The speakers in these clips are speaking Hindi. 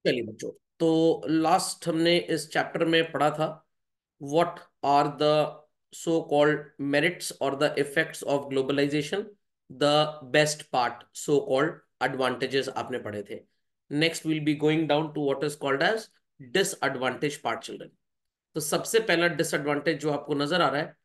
चलिए बच्चों, तो लास्ट हमने इस चैप्टर में पढ़ा था what are the so called merits और the effects of globalization, the best part so called advantages आपने पढ़े थे। Next will be going down to what is called as disadvantage part children. तो सबसे पहला डिसएडवांटेज जो आपको नजर आ रहा है,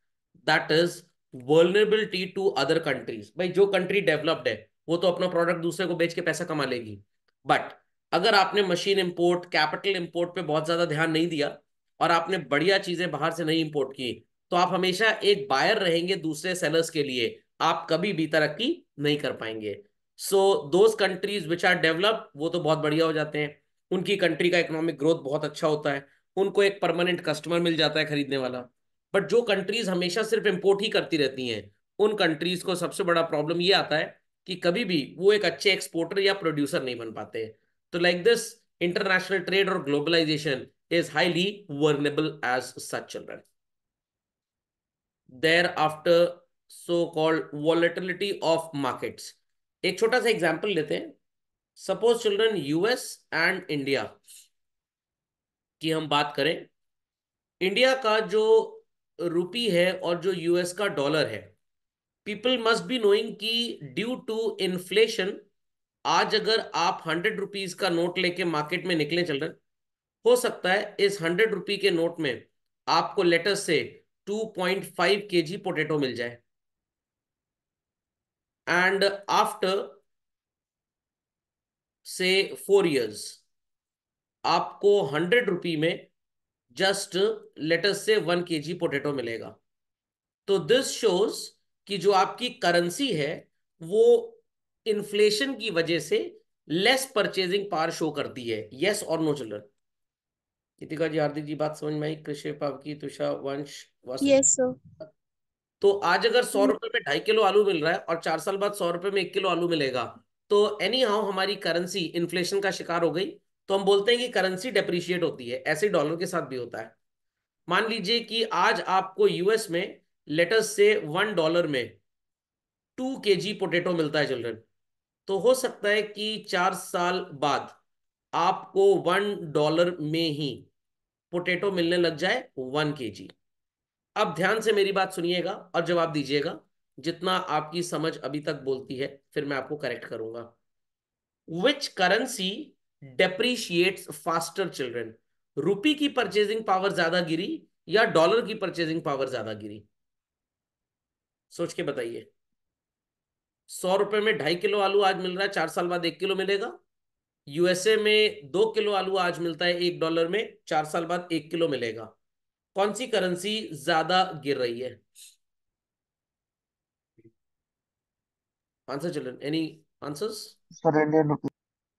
that is vulnerability to other countries. भाई जो कंट्री डेवलप्ड है वो तो अपना प्रोडक्ट दूसरे को बेच के पैसा कमा लेगी, बट अगर आपने मशीन इंपोर्ट, कैपिटल इंपोर्ट पे बहुत ज्यादा ध्यान नहीं दिया और आपने बढ़िया चीजें बाहर से नहीं इंपोर्ट की, तो आप हमेशा एक बायर रहेंगे दूसरे सेलर्स के लिए, आप कभी भी तरक्की नहीं कर पाएंगे। So those countries which are developed वो तो बहुत बढ़िया हो जाते हैं, उनकी कंट्री का इकोनॉमिक ग्रोथ बहुत अच्छा होता है, उनको एक परमानेंट कस्टमर मिल जाता है खरीदने वाला। बट जो कंट्रीज हमेशा सिर्फ इंपोर्ट ही करती रहती हैं, उन कंट्रीज को सबसे बड़ा प्रॉब्लम ये आता है कि कभी भी वो एक अच्छे एक्सपोर्टर या प्रोड्यूसर नहीं बन पाते। तो लाइक दिस, इंटरनेशनल ट्रेड और globalisation is highly vulnerable as such children. Thereafter so called volatility of markets. एक छोटा सा एग्जांपल लेते हैं। Suppose children, US and India की हम बात करें। इंडिया का जो रुपी है और जो यूएस का डॉलर है, पीपल मस्ट बी नोइंग कि ड्यू टू इन्फ्लेशन, आज अगर आप 100 रुपीज का नोट लेके मार्केट में निकले चिल्ड्रन, हो सकता है इस 100 रुपी के नोट में आपको लेटर से 2.5 kg पोटेटो मिल जाए, एंड आफ्टर से 4 years आपको 100 रुपी में जस्ट लेटर से 1 kg पोटेटो मिलेगा। तो दिस शोज कि जो आपकी करेंसी है वो इन्फ्लेशन की वजह से लेस परचेजिंग पावर शो करती है। यस और नो चिल्ड्रन? गीतिका जी, हार्दिक जी, बात समझ में आई? कृषि की तुषा, वंश, वासिष्ठ। Yes sir. तो आज अगर 100 रुपए में 2.5 किलो आलू मिल रहा है और 4 साल बाद 100 रुपए में 1 किलो आलू मिलेगा, तो एनी हाउ हमारी करेंसी इन्फ्लेशन का शिकार हो गई, तो हम बोलते हैं कि करेंसी डेप्रिशिएट होती है। ऐसे डॉलर के साथ भी होता है। मान लीजिए कि आज आपको यूएस में लेटस से $1 में 2 kg पोटेटो मिलता है चिल्ड्रन, तो हो सकता है कि 4 साल बाद आपको $1 में ही पोटेटो मिलने लग जाए 1 kg। अब ध्यान से मेरी बात सुनिएगा और जवाब दीजिएगा, जितना आपकी समझ अभी तक बोलती है, फिर मैं आपको करेक्ट करूंगा। विच करेंसी डेप्रीशिएट्स फास्टर चिल्ड्रन? रुपी की परचेजिंग पावर ज्यादा गिरी या डॉलर की परचेजिंग पावर ज्यादा गिरी? सोच के बताइए। 100 रुपए में 2.5 किलो आलू आज मिल रहा है, 4 साल बाद 1 किलो मिलेगा। यूएसए में 2 किलो आलू आज मिलता है $1 में, 4 साल बाद 1 किलो मिलेगा। कौन सी करेंसी ज्यादा गिर रही है? Answer children, any answers? Sir Indian rupee.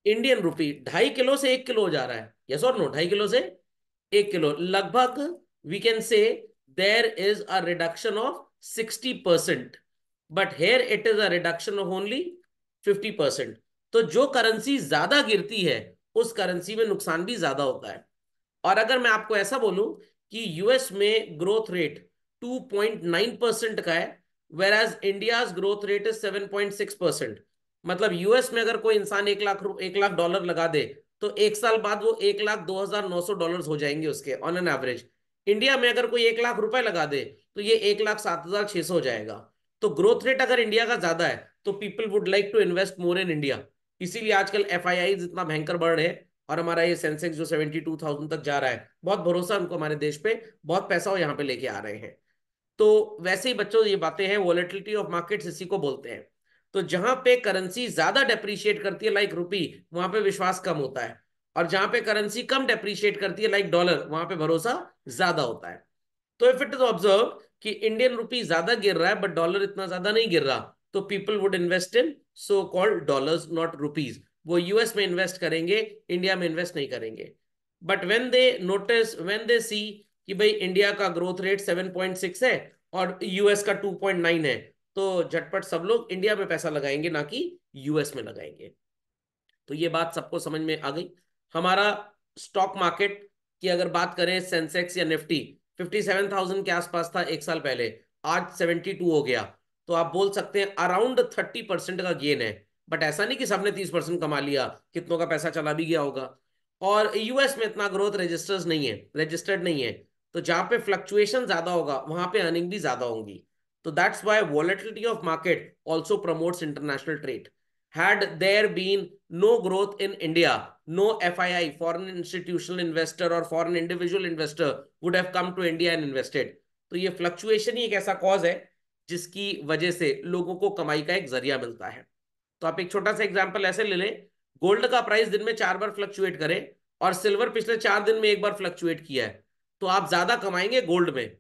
Indian rupee 2.5 kilo से 1 किलो हो जा रहा है। यस और नो? 2.5 किलो से 1 किलो, लगभग we can say there is a reduction of 60%, but here it is a reduction of only 50%। तो जो करेंसी ज्यादा गिरती है उस करेंसी में नुकसान भी ज्यादा होता है। और अगर मैं आपको ऐसा बोलूं कि यूएस में ग्रोथ रेट 2.9% का है, whereas India's growth rate is 7.6%। मतलब यूएस में अगर कोई इंसान 1 लाख $1 लगा दे, तो 1 साल बाद वो 1,02,900 हो जाएंगे उसके ऑन एन एवरेज। इंडिया में अगर कोई 1 लाख रुपए लगा दे, तो ये 1,07,600 हो जाएगा। तो ग्रोथ रेट अगर इंडिया का ज्यादा है तो people would like to invest more in India. इसीलिए आजकल एफआईआई इतना भयंकर बढ़ रहे हैं, और हमारा ये सेंसेक्स जो 72,000 तक जा रहा है, बहुत भरोसा उनको हमारे देश पे, बहुत पैसा वो यहाँ पे लेके आ रहे हैं। तो वैसे ही बच्चों, ये बातें हैं, वॉलेटिलिटी ऑफ मार्केट्स इसी को बोलते हैं। तो जहां पे करेंसी ज्यादा डेप्रिशिएट करती है लाइक रुपी, वहां पे विश्वास कम होता है, और जहां पे करेंसी कम डेप्रिशिएट करती है लाइक डॉलर, वहां पे भरोसा ज्यादा होता है। तो इफ इट इज ऑब्जर्व कि इंडियन रुपी ज्यादा गिर रहा है बट डॉलर इतना ज्यादा नहीं गिर रहा, तो people would invest in so called dollars not rupees. वो यूएस में इन्वेस्ट करेंगे, इंडिया में इन्वेस्ट नहीं करेंगे। But when they notice, when they see कि भाई इंडिया का ग्रोथ रेट 7.6 है और यूएस का 2.9 है, तो झटपट सब लोग इंडिया में पैसा लगाएंगे, ना कि यूएस में लगाएंगे। तो ये बात सबको समझ में आ गई। हमारा स्टॉक मार्केट की अगर बात करें, सेंसेक्स या निफ्टी 57,000 के आसपास था 1 साल पहले, आज 72 हो गया। तो आप बोल सकते हैं अराउंड 30% का गेन है। बट ऐसा नहीं कि सबने 30% कमा लिया, कितनों का पैसा चला भी गया होगा। और यूएस में इतना ग्रोथ रजिस्टर्ड नहीं है। तो जहां पे फ्लक्चुएशन ज्यादा होगा वहां पे अर्निंग भी ज्यादा होंगी। तो that's why volatility of market also promotes international trade. had there been no growth in India, no FII, foreign institutional investor or foreign individual investor would have come to India and invested. तो ये फ्लक्चुएशन ही एक ऐसा कॉज है जिसकी वजह से लोगों को कमाई का एक जरिया मिलता है। तो आप एक छोटा सा एग्जांपल ऐसे ले लें, गोल्ड का प्राइस दिन में 4 बार फ्लक्चुएट करे और सिल्वर पिछले 4 दिन में 1 बार फ्लक्चुएट किया है, तो आप ज्यादा कमाएंगे गोल्ड में।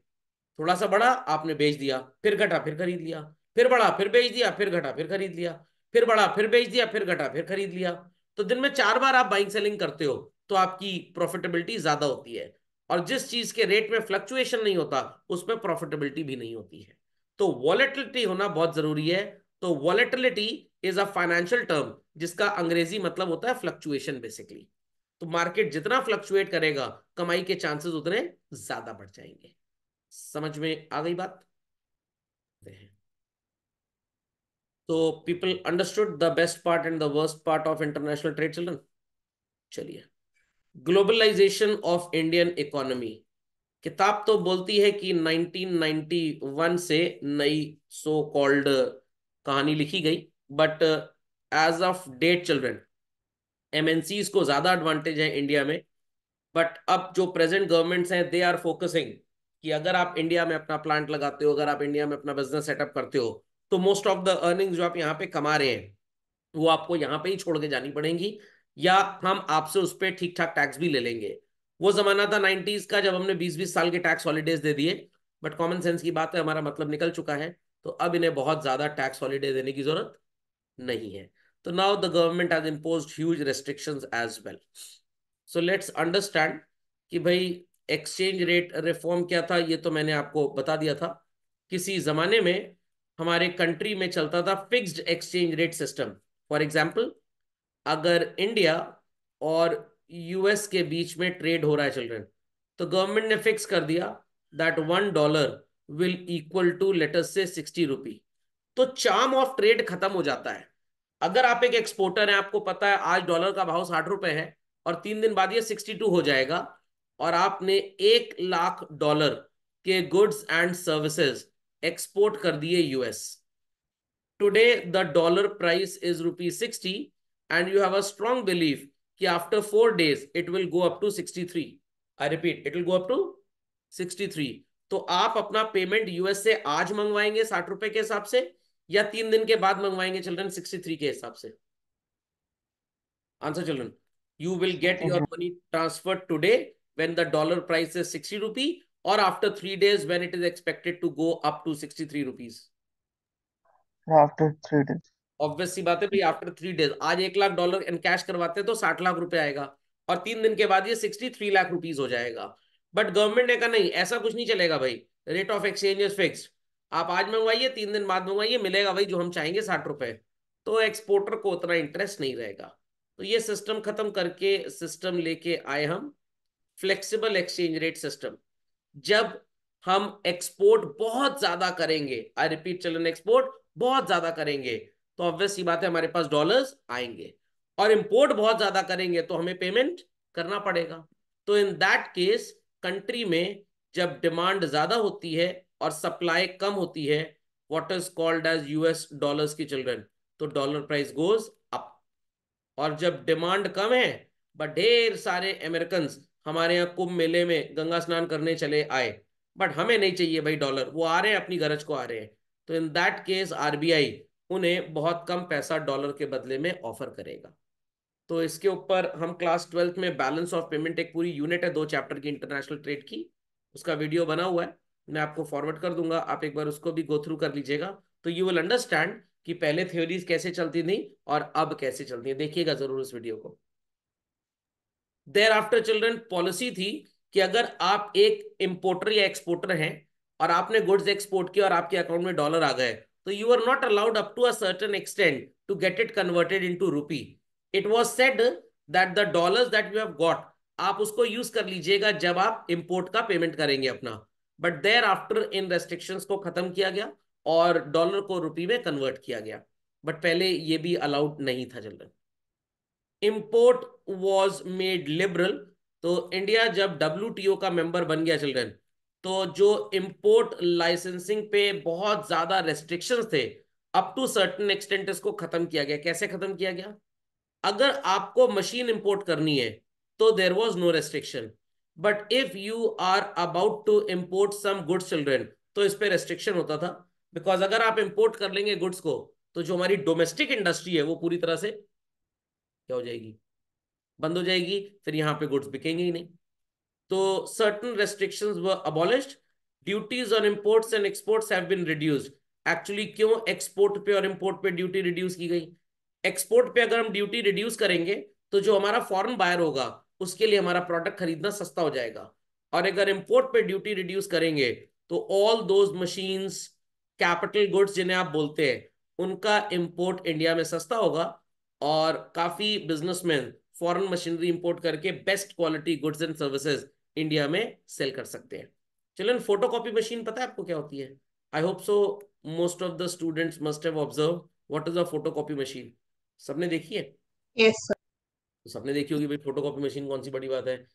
थोड़ा सा बढ़ा आपने बेच दिया, फिर घटा फिर खरीद लिया, फिर बढ़ा फिर बेच दिया, फिर घटा फिर खरीद लिया, फिर बढ़ा फिर बेच दिया, फिर घटा फिर खरीद लिया। तो दिन में 4 बार आप बाइंग सेलिंग करते हो तो आपकी प्रॉफिटेबिलिटी ज्यादा होती है। और जिस चीज के रेट में फ्लक्चुएशन नहीं होता उसमें प्रॉफिटेबिलिटी भी नहीं होती है। तो वॉलेटिलिटी होना बहुत जरूरी है। तो volatility is a financial term जिसका अंग्रेजी मतलब होता है फ्लक्चुएशन बेसिकली। तो मार्केट जितना फ्लक्चुएट करेगा कमाई के चांसेस उतने ज्यादा बढ़ जाएंगे। समझ में आ गई बात? तो people understood the best part and the worst part of international trade children. चलिए, ग्लोबलाइजेशन ऑफ इंडियन इकोनॉमी। किताब तो बोलती है कि 1991 से नई सो कॉल्ड कहानी लिखी गई, but as of date children MNCs को ज्यादा एडवांटेज है इंडिया में। बट अब जो प्रेजेंट गवर्नमेंट्स हैं दे आर फोकसिंग कि अगर आप इंडिया में अपना प्लांट लगाते हो, अगर आप इंडिया में अपना बिजनेस सेटअप करते हो, तो मोस्ट ऑफ द अर्निंग्स जो आप यहाँ पे कमा रहे हैं वो आपको यहाँ पे ही छोड़ के जानी पड़ेंगी, या हम आपसे उस पर ठीक ठाक टैक्स भी ले लेंगे। वो जमाना था 90s का जब हमने 20-20 साल के टैक्स हॉलीडेज दे दिए, बट कॉमन सेंस की बात है, हमारा मतलब निकल चुका है। तो अब इन्हें बहुत ज्यादा टैक्स हॉलीडे देने की जरूरत नहीं है। तो now the government has imposed huge restrictions as well. So let's understand कि भाई एक्सचेंज रेट रिफॉर्म क्या था, ये तो मैंने आपको बता दिया था। किसी जमाने में हमारे कंट्री में चलता था fixed exchange rate system. For example, अगर इंडिया और यूएस के बीच में ट्रेड हो रहा है चिल्ड्रन, तो गवर्नमेंट ने फिक्स कर दिया that $1 will equal to let us say 60 रुपी। तो चार्म ऑफ ट्रेड खत्म हो जाता है। अगर आप एक एक्सपोर्टर हैं, आपको पता है आज डॉलर का भाव 60 रुपए है और 3 दिन बाद ये 62 हो जाएगा, और आपने $1 लाख के गुड्स एंड सर्विसेज एक्सपोर्ट कर दिए US. Today, the dollar price is ₹60, and you have a strong belief कि after 4 days it will go up to 63. I repeat, it will go up to 63. तो आप अपना पेमेंट यूएस से आज मंगवाएंगे 60 रुपए के हिसाब से, या 3 दिन के बाद मंगवाएंगे चिल्ड्रन 63 के हिसाब से? Answer children, you will get your money transfer today when the dollar price is 60 rupee, or after 3 days when it is expected to go up to 63 rupees. After 3 days। Obvious सी बात है भाई, आफ्टर 3 डेज आज $1 लाख इन कैश करवाते हैं तो 60 लाख रुपए आएगा, और 3 दिन के बाद ये 63 लाख रुपीज हो जाएगा। बट गवर्नमेंट ने कहा नहीं, ऐसा कुछ नहीं चलेगा भाई, rate of exchange is fixed. आप आज मंगवाइए, 3 दिन बाद मंगवाइए, मिलेगा भाई जो हम चाहेंगे 60 रुपए। तो एक्सपोर्टर को उतना इंटरेस्ट नहीं रहेगा। तो ये सिस्टम खत्म करके सिस्टम लेके आए हम फ्लेक्सिबल एक्सचेंज रेट सिस्टम। जब हम एक्सपोर्ट बहुत ज्यादा करेंगे, आई रिपीट चिल्ड्रन, एक्सपोर्ट बहुत ज्यादा करेंगे तो ऑब्वियस सी बात है हमारे पास डॉलर्स आएंगे, और इंपोर्ट बहुत ज्यादा करेंगे तो हमें पेमेंट करना पड़ेगा। तो इन दैट केस कंट्री में जब डिमांड ज्यादा होती है और सप्लाई कम होती है, what is called as US dollars की चिल्ड्रन, तो डॉलर प्राइस गोज अप। और जब डिमांड कम है बट ढेर सारे अमेरिकन हमारे यहाँ कुंभ मेले में गंगा स्नान करने चले आए, बट हमें नहीं चाहिए भाई डॉलर, वो आ रहे हैं अपनी गरज को आ रहे हैं, तो इन दैट केस आरबीआई उन्हें बहुत कम पैसा डॉलर के बदले में ऑफर करेगा। तो इसके ऊपर हम क्लास 12th में बैलेंस ऑफ पेमेंट, एक पूरी यूनिट है 2 चैप्टर की इंटरनेशनल ट्रेड की, उसका वीडियो बना हुआ है, मैं आपको फॉरवर्ड कर दूंगा, आप एक बार उसको भी गो थ्रू कर लीजिएगा। तो यू विल अंडरस्टैंड कि पहले थ्योरीज कैसे चलती थी और अब कैसे चलती है, देखिएगा जरूर उस वीडियो को। देयर आफ्टर चिल्ड्रन पॉलिसी थी कि अगर आप एक इंपोर्टर या एक्सपोर्टर हैं और आपने गुड्स एक्सपोर्ट किया और आपके अकाउंट में डॉलर आ गए, तो you are not allowed up to a certain extent to get it converted into rupee. It was said that the dollars that you have got, आप उसको यूज कर लीजिएगा जब आप इंपोर्ट का पेमेंट करेंगे अपना। बट देयर आफ्टर इन रेस्ट्रिक्शंस को खत्म किया गया और डॉलर को रुपी में कन्वर्ट किया गया, बट पहले ये भी अलाउड नहीं था children. Import was made liberal. तो इंडिया जब WTO का मेंबर बन गया चिल्ड्रन, तो जो इंपोर्ट लाइसेंसिंग पे बहुत ज्यादा रेस्ट्रिक्शंस थे, अप टू सर्टेन एक्सटेंट इसको खत्म किया गया। कैसे खत्म किया गया? अगर आपको मशीन इंपोर्ट करनी है तो there was no restriction, but if you are about to import some goods children, तो इस पे रेस्ट्रिक्शन होता था। बिकॉज अगर आप इंपोर्ट कर लेंगे गुड्स को, तो जो हमारी डोमेस्टिक इंडस्ट्री है वो पूरी तरह से क्या हो जाएगी? बंद हो जाएगी। फिर यहाँ पे गुड्स बिकेंगे ही नहीं। तो certain restrictions were abolished, duties on imports and exports have been reduced। Actually क्यों एक्सपोर्ट पे और इंपोर्ट पे ड्यूटी रिड्यूस की गई? एक्सपोर्ट पे अगर हम ड्यूटी रिड्यूस करेंगे तो जो हमारा फॉरेन बायर होगा उसके लिए हमारा प्रोडक्ट खरीदना सस्ता हो जाएगा। और अगर इंपोर्ट पे ड्यूटी रिड्यूस करेंगे तो all those machines, capital goods जिन्हें आप बोलते हैं, उनका इंपोर्ट इंडिया में सस्ता होगा। और काफी बिजनेसमैन फॉरेन मशीनरी इंपोर्ट करके best quality goods and services India में सेल कर सकते हैं। चलन, फोटोकॉपी मशीन पता है आपको क्या होती है? I hope so most of the students must have observe what is a photocopy machine. सबने देखी है? Yes sir. तो सबने देखी होगी भाई, फोटोकॉपी मशीन कौन सी बड़ी बात है।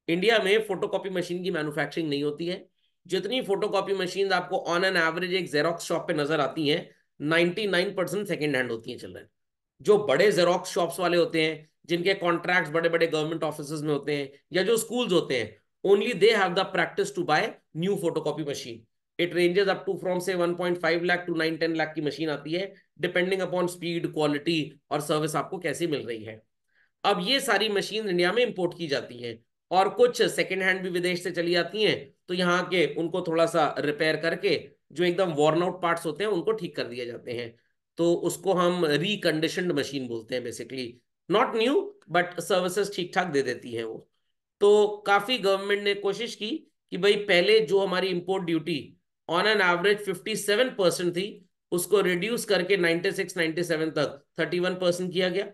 इंडिया में फोटोकॉपी मशीन की मैन्युफैक्चरिंग नहीं होती है। जितनी फोटोकॉपी मशीन आपको ऑन एन एवरेज एक जेरोक्स शॉप पे नजर आती हैं, 99% सेकेंड हैंड होती हैं चिल्ड्रन। जो बड़े जेरोक्स शॉप्स वाले होते हैं, जिनके कॉन्ट्रैक्ट्स बड़े बड़े गवर्नमेंट ऑफिस में होते हैं, या जो स्कूल्स होते हैं, only they have the practice to buy new photocopy machine. It ranges up to from say 1.5 lakh to 9-10 lakh की मशीन आती है, डिपेंडिंग अपॉन स्पीड, क्वालिटी और सर्विस आपको कैसी मिल रही है। अब ये सारी मशीन इंडिया में इंपोर्ट की जाती हैं, और कुछ सेकेंड हैंड भी विदेश से चली आती हैं। तो यहाँ के उनको थोड़ा सा रिपेयर करके जो एकदम वॉर्न आउट पार्ट्स होते हैं उनको ठीक कर दिए जाते हैं। तो उसको हम रिकंडीशनड मशीन बोलते हैं basically. Not new, but services ठीक ठाक दे देती हैं वो। तो काफी गवर्नमेंट ने कोशिश की कि भाई पहले जो हमारी import duty on an average 57% थी, उसको रिड्यूस करके 96-97 तक 31% किया गया।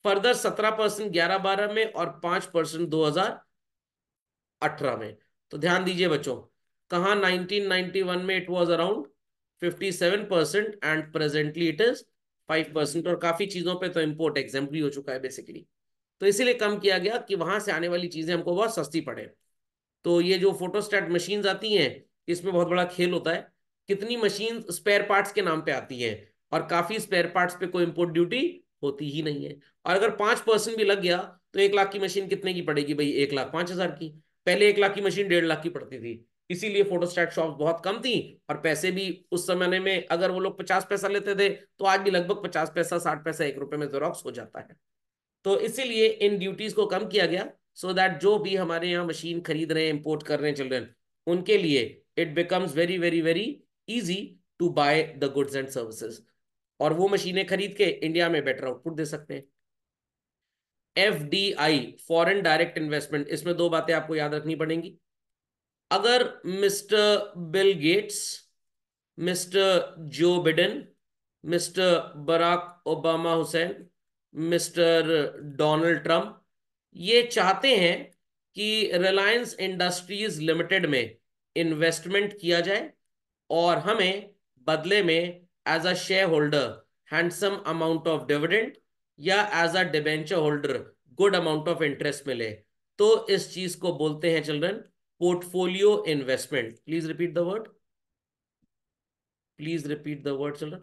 फर्दर 17% 11-12 में, और 5% 2018 में। तो ध्यान दीजिए बच्चों, कहा 1991 में it was around 57% and presently it is 5%। और काफी चीजों पे तो इंपोर्ट एग्जाम्पल हो चुका है बेसिकली। तो इसीलिए कम किया गया कि वहां से आने वाली चीजें हमको बहुत सस्ती पड़े। तो ये जो फोटोस्टैट मशीन्स आती हैं, इसमें बहुत बड़ा खेल होता है। कितनी मशीन स्पेयर पार्ट्स के नाम पे आती हैं, और काफी स्पेयर पार्ट्स पे कोई इंपोर्ट ड्यूटी होती ही नहीं है। और अगर 5% भी लग गया तो 1 लाख की मशीन कितने की पड़ेगी भाई? 1,05,000 की। पहले 1 लाख की मशीन 1.5 लाख की पड़ती थी। इसीलिए फोटोस्टैट शॉप बहुत कम थी, और पैसे भी उस समय में अगर वो लोग 50 पैसा लेते थे, तो आज भी लगभग 50 पैसा, 60 पैसा, 1 रुपए में जेरोक्स हो जाता है। तो इसीलिए इन ड्यूटीज को कम किया गया, सो दैट जो भी हमारे यहाँ मशीन खरीद रहे हैं, इंपोर्ट कर रहे हैं चिल्ड्रन, उनके लिए it becomes very very very easy to buy the goods and services, और वो मशीनें खरीद के इंडिया में बेटर आउटपुट दे सकते हैं। FDI, फॉरेन डायरेक्ट इन्वेस्टमेंट, इसमें दो बातें आपको याद रखनी पड़ेंगी। अगर Mister Bill Gates, Mister Joe Biden, Mister Barack Obama Hussain, Mister Donald Trump ये चाहते हैं कि रिलायंस इंडस्ट्रीज लिमिटेड में इन्वेस्टमेंट किया जाए, और हमें बदले में as a share holder handsome amount of dividend, या as a debenture holder good amount of interest मिले, तो इस चीज को बोलते हैं children portfolio investment. Please repeat the word, please repeat the word children.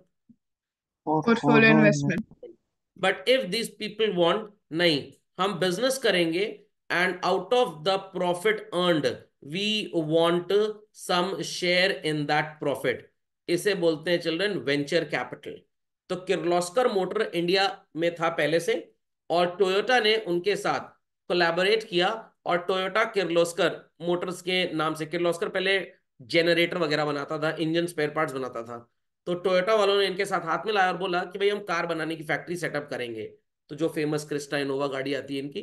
Portfolio Portfolio investment. investment. But if this people want, नहीं, हम बिजनेस करेंगे and out of the profit earned we want some share in that profit, इसे बोलते हैं चिल्ड्रन वेंचर कैपिटल। तो किर्लोस्कर मोटर इंडिया में था पहले से, और टोयोटा ने उनके साथ कोलैबोरेट किया, और टोयोटा किर्लोस्कर मोटर्स के नाम से, किर्लोस्कर पहले जनरेटर वगैरह बनाता था, इंजन स्पेयर पार्ट्स बनाता था। तो टोयोटा वालों ने इनके साथ हाथ मिलाया और बोला कि भाई हम कार बनाने की फैक्ट्री सेटअप करेंगे। तो जो फेमस क्रिस्टा इनोवा गाड़ी आती है इनकी,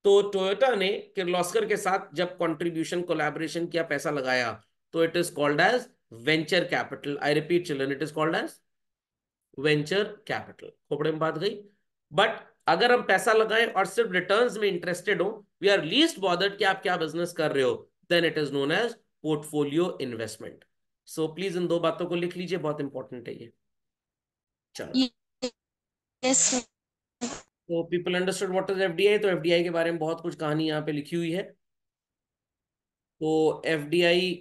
तो टोयोटा ने किर्लोस्कर के साथ जब कंट्रीब्यूशन कोलैबोरेशन किया, पैसा लगाया, तो it is called as venture capital. I repeat children, it is called as venture capital. खोपड़े में बात गई। बट अगर हम पैसा लगाएं और सिर्फ रिटर्न्स में इंटरेस्टेड हो, वी आर लीस्ट बॉदर्ड कि आप क्या बिजनेस कर रहे हो, then it is known as portfolio investment. So please इन दो बातों को लिख लीजिए, बहुत इंपॉर्टेंट है ये। चलो, यस तो people understood what is FDI. तो एफडीआई के बारे में बहुत कुछ कहानी यहाँ पे लिखी हुई है। तो एफडीआई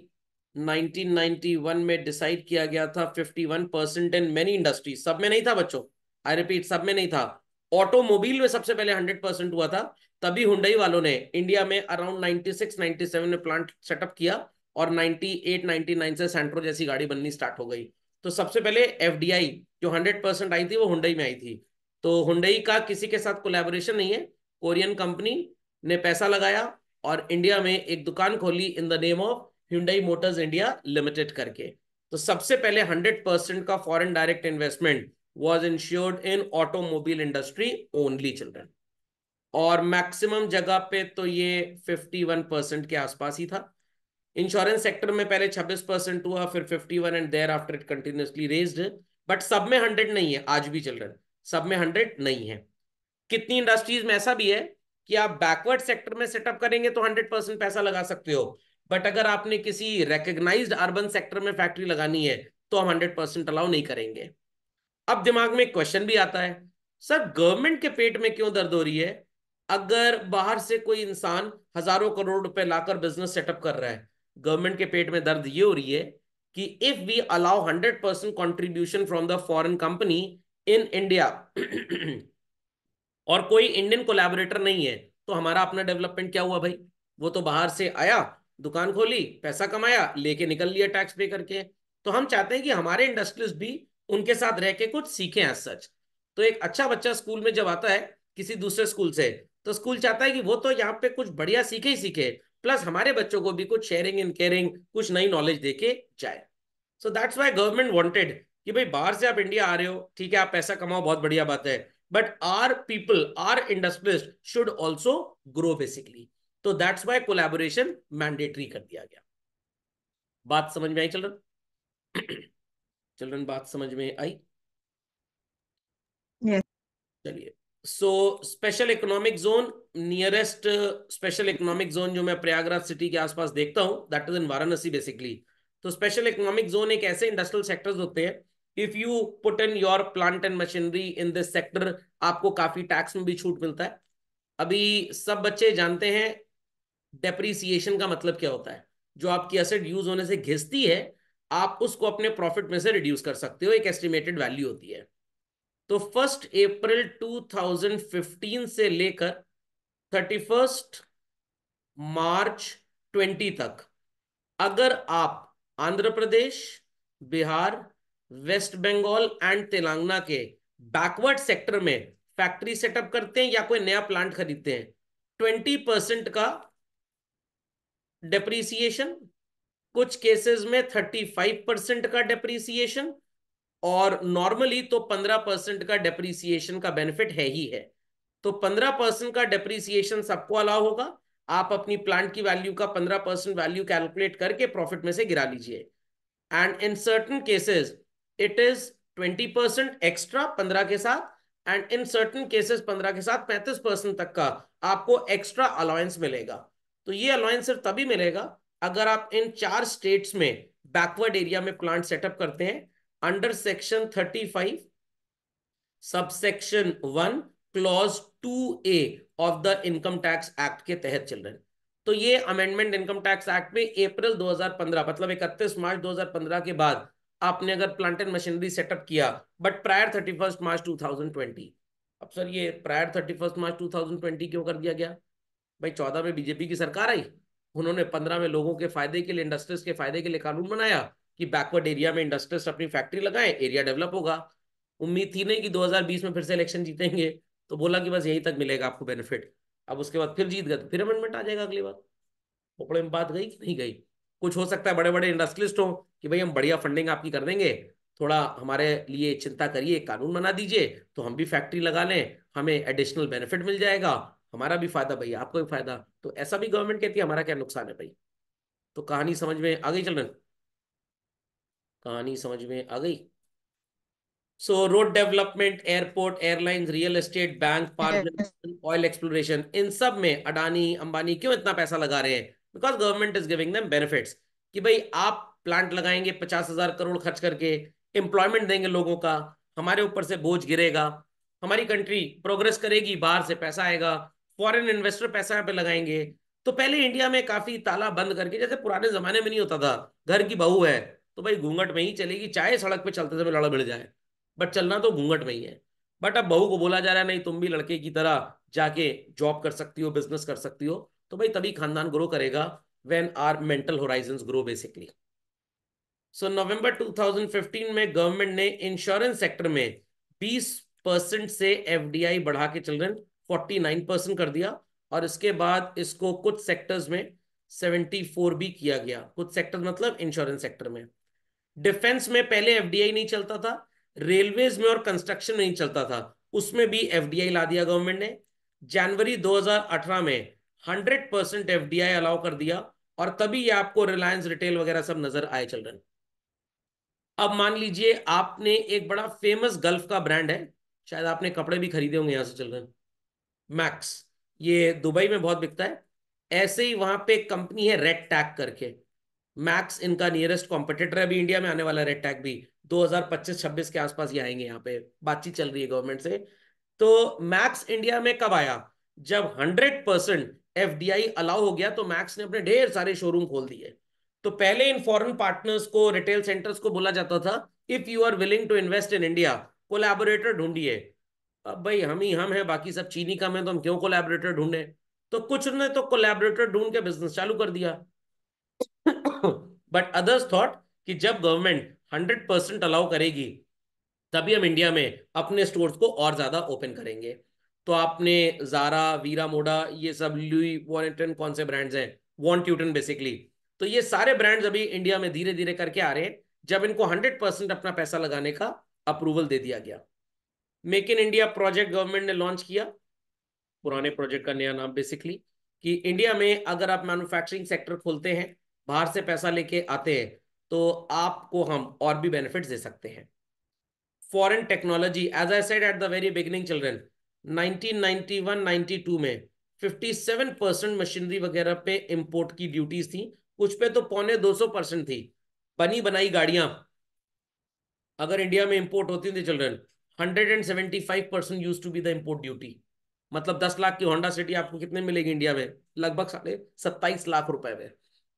1991 में डिसाइड किया गया था। 51% इन मेनी इंडस्ट्रीज, सब में नहीं था बच्चों, आई रिपीट सब में नहीं था। ऑटोमोबाइल में सबसे पहले 100% हुआ था। तभी हुंडई वालों ने इंडिया में अराउंड 96 97 में प्लांट सेटअप किया, और 98 99 से सेंट्रो जैसी गाड़ी बननी स्टार्ट हो गई। तो सबसे पहले एफडीआई जो 100% आई थी वो हुंडई में आई थी। तो हुंडई का किसी के साथ कोलैबोरेशन नहीं है, कोरियन कंपनी ने पैसा लगाया और इंडिया में एक दुकान खोली in the name of Hyundai Motors India limited करके। तो सबसे पहले 100% का foreign direct investment was insured in automobile industry only children. और मैक्सिमम जगह पे तो ये 51% के आसपास ही था। इंश्योरेंस सेक्टर में पहले 26% हुआ, फिर 51, and thereafter it continuously raised. But सब में 100 नहीं है आज भी चिल्ड्रन, सब में 100 नहीं है। कितनी इंडस्ट्रीज में ऐसा भी है कि आप बैकवर्ड सेक्टर में सेटअप करेंगे तो 100% पैसा लगा सकते हो, बट अगर आपने किसी रिकग्नाइज्ड अर्बन सेक्टर में फैक्ट्री लगानी है तो हम 100% अलाउ नहीं करेंगे। अब दिमाग में एक क्वेश्चन भी आता है, सर गवर्नमेंट के पेट में क्यों दर्द हो रही है? अगर बाहर से कोई इंसान हजारों करोड़ रुपए लाकर बिजनेस सेटअप कर रहा है, गवर्नमेंट के पेट में दर्द ये हो रही है कि if we allow 100% contribution from the foreign company in India और कोई इंडियन कोलैबोरेटर नहीं है, तो हमारा अपना डेवलपमेंट क्या हुआ भाई? वो तो बाहर से आया, दुकान खोली, पैसा कमाया, लेके निकल लिया टैक्स पे करके। तो हम चाहते हैं कि हमारे इंडस्ट्रीज भी उनके साथ रह के कुछ सीखें एज सच। तो एक अच्छा बच्चा स्कूल में जब आता है किसी दूसरे स्कूल से, तो स्कूल चाहता है कि वो तो यहाँ पे कुछ बढ़िया सीखे ही सीखे, प्लस हमारे बच्चों को भी कुछ शेयरिंग एंड केयरिंग, कुछ नई नॉलेज देके जाए। So that's why government wanted कि भाई बाहर से आप इंडिया आ रहे हो, ठीक है, आप पैसा कमाओ, बहुत बढ़िया बात है, but our people, our industrialist should also grow basically. तो दैट्स व्हाई कोलैबोरेशन मैंडेटरी कर दिया गया। बात समझ में आई चिल्ड्रन? चिल्ड्रन बात समझ में आई? Yes. चलिए, so special economic zone, nearest special economic zone जो मैं प्रयागराज सिटी के आसपास देखता हूं, that is in Varanasi basically. तो स्पेशल इकोनॉमिक जोन एक ऐसे इंडस्ट्रियल सेक्टर्स होते हैं, if you put in your plant and machinery in this sector, आपको काफी टैक्स में भी छूट मिलता है। अभी सब बच्चे जानते हैं डेप्रीसिएशन का मतलब क्या होता है। जो आपकी एसेट यूज होने से घिसती है, आप उसको अपने प्रॉफिट में से रिड्यूस कर सकते हो, एक एस्टिमेटेड वैल्यू होती है। तो 1 अप्रैल 2015 से लेकर 31 मार्च 20 तक, अगर आप आंध्र प्रदेश, बिहार, वेस्ट बंगाल एंड तेलंगाना के बैकवर्ड सेक्टर में फैक्ट्री सेटअप करते हैं या कोई नया प्लांट खरीदते हैं, 20% का डेप्रीसिएशन, कुछ केसेस में 35% का डेप्रीसिएशन, और नॉर्मली तो 15% का डेप्रीसिएशन का बेनिफिट है ही है। तो 15% का डेप्रीसिएशन सबको अलाउ होगा। आप अपनी प्लांट की वैल्यू का 15% वैल्यू कैलकुलेट करके प्रॉफिट में से गिरा लीजिए। And in certain cases it is 20% extra 15 के साथ, एंड इन सर्टन केसेस 15 के साथ 35% तक का आपको एक्स्ट्रा अलाउंस मिलेगा। तो ये अलाउंस सिर्फ तभी मिलेगा अगर आप इन 4 स्टेट्स में बैकवर्ड एरिया में प्लांट सेटअप करते हैं under section 35 subsection 1 clause 2A of the income tax act के तहत चल रहे हैं। तो ये अमेंडमेंट इनकम टैक्स एक्ट में अप्रैल 2015 मतलब 31 मार्च 2015 के बाद आपने अगर प्लांट एंड मशीनरी सेटअप किया, बट प्रायर 31 मार्च 2020। अब सर ये प्रायर 31 मार्च 2020 क्यों कर दिया गया? भाई 14 में बीजेपी की सरकार आई, उन्होंने 15 में लोगों के फायदे के लिए, इंडस्ट्रीज के फायदे के लिए कानून बनाया कि बैकवर्ड एरिया में इंडस्ट्रीज अपनी फैक्ट्री लगाएं, एरिया डेवलप होगा। उम्मीद थी नहीं कि 2020 में फिर से इलेक्शन जीतेंगे, तो बोला कि बस यहीं तक मिलेगा आपको बेनिफिट। अब उसके बाद फिर जीत गए तो फिर अमेंडमेंट आ जाएगा अगली बार। पोपड़े में बात गई कि नहीं गई? कुछ हो सकता है बड़े बड़े इंडस्ट्रियलिस्ट हो कि भाई हम बढ़िया फंडिंग आपकी कर देंगे, थोड़ा हमारे लिए चिंता करिए, कानून बना दीजिए तो हम भी फैक्ट्री लगा लें, हमें एडिशनल बेनिफिट मिल जाएगा, हमारा भी फायदा भाई, आपको भी फायदा। तो ऐसा भी गवर्नमेंट कहती है, हमारा क्या नुकसान है भाई? तो कहानी समझ में आ गई चिल्ड्रन? कहानी समझ में आ गई? So road development, airport, airlines, real estate, bank, power Yes. Generation, oil exploration, इन सब में अडानी अंबानी क्यों इतना पैसा लगा रहे हैं? Because government is giving them benefits कि भाई आप प्लांट लगाएंगे 50,000 करोड़ खर्च करके, एम्प्लॉयमेंट देंगे लोगों का, हमारे ऊपर से बोझ गिरेगा, हमारी कंट्री प्रोग्रेस करेगी, बाहर से पैसा आएगा, फॉरेन इन्वेस्टर पैसा यहाँ पे लगाएंगे। तो पहले इंडिया में काफी ताला बंद करके, जैसे पुराने जमाने में नहीं होता था, घर की बहू है तो भाई घूंघट में ही चलेगी, चाहे सड़क पे चलते समय लड़ा भिड़ जाए, बट चलना तो घूंघट में ही है। बट अब बहू को बोला जा रहा है नहीं, तुम भी लड़के की तरह जाके जॉब कर सकती हो, बिजनेस कर सकती हो, तो भाई तभी खानदान ग्रो करेगा, when our mental horizons grow basically. So November 2015 में गवर्नमेंट ने इंश्योरेंस सेक्टर में 20% से एफडीआई बढ़ा के चिल्ड्रन 49% कर दिया, और इसके बाद इसको कुछ सेक्टर्स में 74 भी किया गया। कुछ सेक्टर मतलब इंश्योरेंस सेक्टर में। डिफेंस में पहले एफडीआई नहीं चलता था, रेलवेज में और कंस्ट्रक्शन में नहीं चलता था, उसमें भी एफडीआई ला दिया गवर्नमेंट ने। जनवरी 2018 में 100% एफडीआई अलाउ कर दिया, और तभी ये आपको रिलायंस रिटेल वगैरह सब नजर आए चिल्ड्रन। अब मान लीजिए आपने एक बड़ा फेमस गल्फ का ब्रांड है, शायद आपने कपड़े भी खरीदे होंगे यहां से चिल्ड्रन, मैक्स, ये दुबई में बहुत बिकता है। ऐसे ही वहां पे एक कंपनी है रेड टैग करके, मैक्स इनका नियरेस्ट कॉम्पिटिटर है। अभी इंडिया में आने वाला रेड टैग भी 2025-26 के आसपास ये आएंगे, यहाँ पे बातचीत चल रही है गवर्नमेंट से। तो मैक्स इंडिया में कब आया? जब 100% एफडीआई अलाउ हो गया, तो मैक्स ने अपने ढेर सारे शोरूम खोल दिए। तो पहले इन फॉरेन पार्टनर्स को, रिटेल सेंटर्स को बोला जाता था, if you are willing to invest in India, collaborator ढूंढिए। अब भाई हम ही हम हैं, बाकी सब चीनी कम है, तो हम क्यों कोलैबोरेटर ढूंढे? तो कुछ ने तो कोलैबोरेटर ढूंढ के बिजनेस चालू कर दिया। बट अदर्स थॉट कि जब गवर्नमेंट 100% अलाउ करेगी, तभी हम इंडिया में अपने स्टोर्स को और ज्यादा ओपन करेंगे। तो आपने जारा, वीरा मोडा, ये सब, लुई वॉरेटन, कौन से ब्रांड्स हैं, वॉन ट्यूटन बेसिकली, तो ये सारे ब्रांड्स अभी इंडिया में धीरे धीरे करके आ रहे हैं, जब इनको 100% अपना पैसा लगाने का अप्रूवल दे दिया गया। Make in India project government ने लॉन्च किया, पुराने प्रोजेक्ट का नया नाम बेसिकली, कि इंडिया में अगर आप मैन्युफैक्चरिंग सेक्टर खोलते हैं, बाहर से पैसा लेके आते हैं, तो आपको हम और भी बेनिफिट्स दे सकते हैं। Foreign technology, as I said at the very beginning children, 1991-92 में 57% मशीनरी वगैरह पे इंपोर्ट की ड्यूटीज थी, कुछ पे तो 250% थी। बनी बनाई गाड़ियां अगर इंडिया में इंपोर्ट होती थी children, 175% used to be the import duty. मतलब 10 लाख की होंडा सिटी आपको कितने मिलेगी इंडिया में? लगभग 27.5 लाख रुपए में।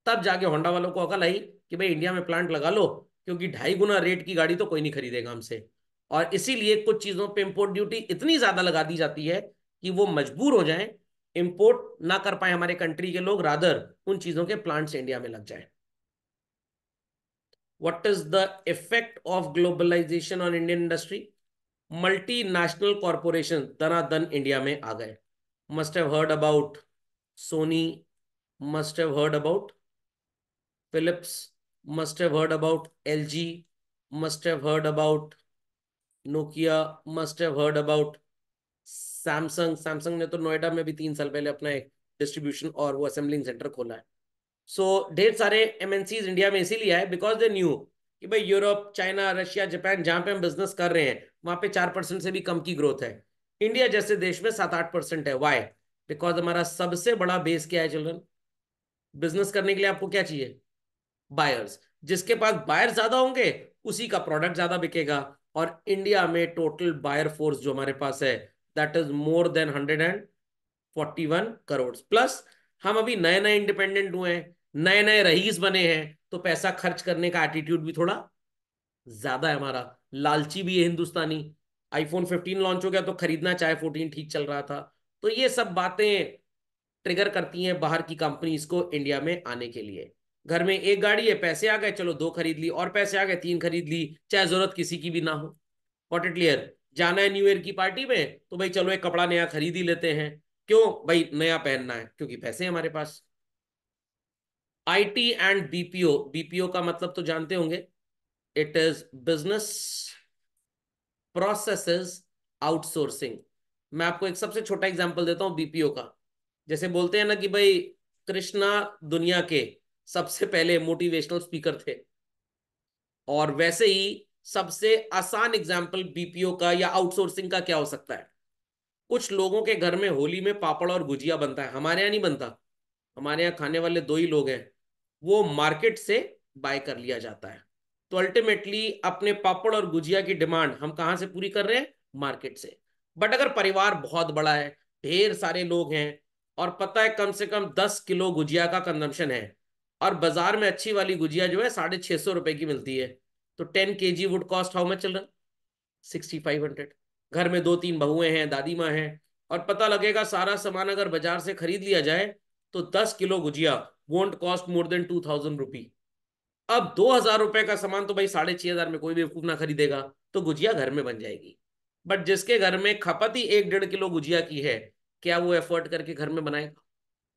तब जाके होंडा वालों को अकल आई कि भाई इंडिया में प्लांट लगा लो, क्योंकि 2.5 गुना रेट की गाड़ी तो कोई नहीं खरीदेगा हमसे। और इसीलिए कुछ चीजों पे इंपोर्ट ड्यूटी इतनी ज्यादा लगा दी जाती है कि वो मजबूर हो जाए, इंपोर्ट ना कर पाए हमारे कंट्री के लोग, रादर उन चीजों के प्लांट्स इंडिया में लग जाए। What is the effect of globalization on Indian industry? Multinational corporation दनादन इंडिया में आ गए। Must have heard about Sony, must have heard about Philips, must have heard about LG, must have heard about Nokia, must have heard about Samsung. Samsung ने तो नोएडा में भी 3 साल पहले अपना एक डिस्ट्रीब्यूशन और वो असेंबलिंग सेंटर खोला है। सो ढेर सारे एमएनसीज इंडिया में इसीलिए आए बिकॉज दे न्यू कि भाई यूरोप, चाइना, रशिया, जापान, जहां पे हम बिजनेस कर रहे हैं, वहां पे 4% से भी कम की ग्रोथ है। इंडिया जैसे देश में 7-8% है। वाई? बिकॉज हमारा सबसे बड़ा बेस क्या है चिल्ड्रन? बिजनेस करने के लिए आपको क्या चाहिए? बायर्स। जिसके पास बायर ज्यादा होंगे, उसी का प्रोडक्ट ज्यादा बिकेगा। और इंडिया में टोटल बायर फोर्स जो हमारे पास है, that is more than 141 crore plus. हम अभी नए नए इंडिपेंडेंट हुए हैं, नए नए रईस बने हैं, तो पैसा खर्च करने का एटीट्यूड भी थोड़ा ज्यादा है हमारा, लालची भी है हिंदुस्तानी। आईफोन 15 लॉन्च हो गया तो खरीदना चाहे, 14 ठीक चल रहा था। तो ये सब बातें ट्रिगर करती हैं बाहर की कंपनीज को इंडिया में आने के लिए। घर में एक गाड़ी है, पैसे आ गए, चलो 2 खरीद ली, और पैसे आ गए 3 खरीद ली, चाहे जरूरत किसी की भी ना हो। What it clear? जाना है न्यू ईयर की पार्टी में, तो भाई चलो एक कपड़ा नया खरीद ही लेते हैं। क्यों भाई? नया पहनना है, क्योंकि पैसे हैं हमारे पास। आईटी एंड बीपीओ, बीपीओ का मतलब तो जानते होंगे, it is business processes outsourcing. मैं आपको एक सबसे छोटा एग्जांपल देता हूं बीपीओ का। जैसे बोलते हैं ना कि भाई कृष्णा दुनिया के सबसे पहले मोटिवेशनल स्पीकर थे, और वैसे ही सबसे आसान एग्जांपल बीपीओ का या आउटसोर्सिंग का क्या हो सकता है? कुछ लोगों के घर में होली में पापड़ और गुजिया बनता है, हमारे यहाँ नहीं बनता। हमारे यहाँ खाने वाले 2 ही लोग हैं, वो मार्केट से बाय कर लिया जाता है। तो अल्टीमेटली अपने पापड़ और गुजिया की डिमांड हम कहां से पूरी कर रहे हैं? मार्केट से। बट अगर परिवार बहुत बड़ा है, ढेर सारे लोग हैं, और पता है कम से कम 10 किलो गुजिया का कंजम्पशन है, और बाजार में अच्छी वाली गुजिया जो है 650 रुपए की मिलती है, तो 10 kg would cost how much children? 6500। घर में दो तीन बहुएं हैं, दादी माँ हैं, और पता लगेगा सारा सामान अगर बाजार से खरीद लिया जाए तो 10 kilo gujiya won't cost more than 2000 रुपी। अब 2000 रुपए का सामान तो भाई 6500 में कोई बेवकूफ ना खरीदेगा, तो गुजिया घर में बन जाएगी। बट जिसके घर में खपत ही 1-1.5 किलो गुजिया की है, क्या वो एफर्ट करके घर में बनाएगा?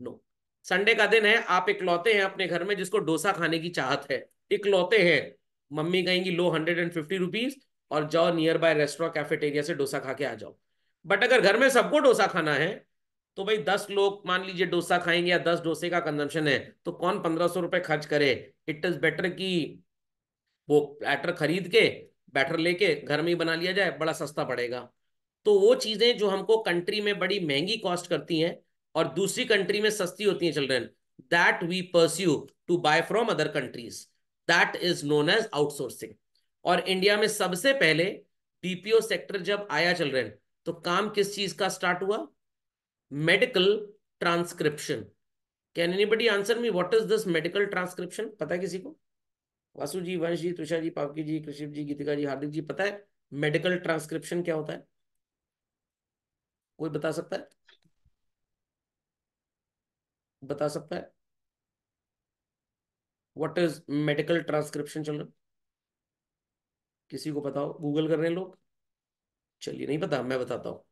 नो। संडे का दिन है, आप इकलौते हैं अपने घर में जिसको डोसा खाने की चाहत है, इकलौते हैं। मम्मी कहेंगी लो 150 रुपीज, और जाओ नियर बाय रेस्टोरेंट कैफेटेरिया से डोसा खा के आ जाओ। बट अगर घर में सबको डोसा खाना है, तो भाई 10 लोग मान लीजिए डोसा खाएंगे, या 10 डोसे का कंजम्पशन है, तो कौन 1500 रुपए खर्च करे? इट इज बेटर कि वो बैटर खरीद के, बैटर लेके घर में ही बना लिया जाए, बड़ा सस्ता पड़ेगा। तो वो चीजें जो हमको कंट्री में बड़ी महंगी कॉस्ट करती हैं और दूसरी कंट्री में सस्ती होती हैं children, that we pursue to buy from other countries, that is known as outsourcing. और इंडिया में सबसे पहले बीपीओ सेक्टर जब आया चिल्ड्रन, तो काम किस चीज का स्टार्ट हुआ? Medical transcription. Can anybody answer me what is this medical transcription? पता है किसी को? वासु जी, वंश जी, तुषार जी, पावकी जी, कृषिप जी, गीतिका जी, हार्दिक जी, पता है मेडिकल ट्रांसक्रिप्शन क्या होता है? कोई बता सकता है? बता सकता है what is medical transcription children? किसी को बताओ, गूगल कर रहे हैं लोग? चलिए, नहीं पता, मैं बताता हूँ।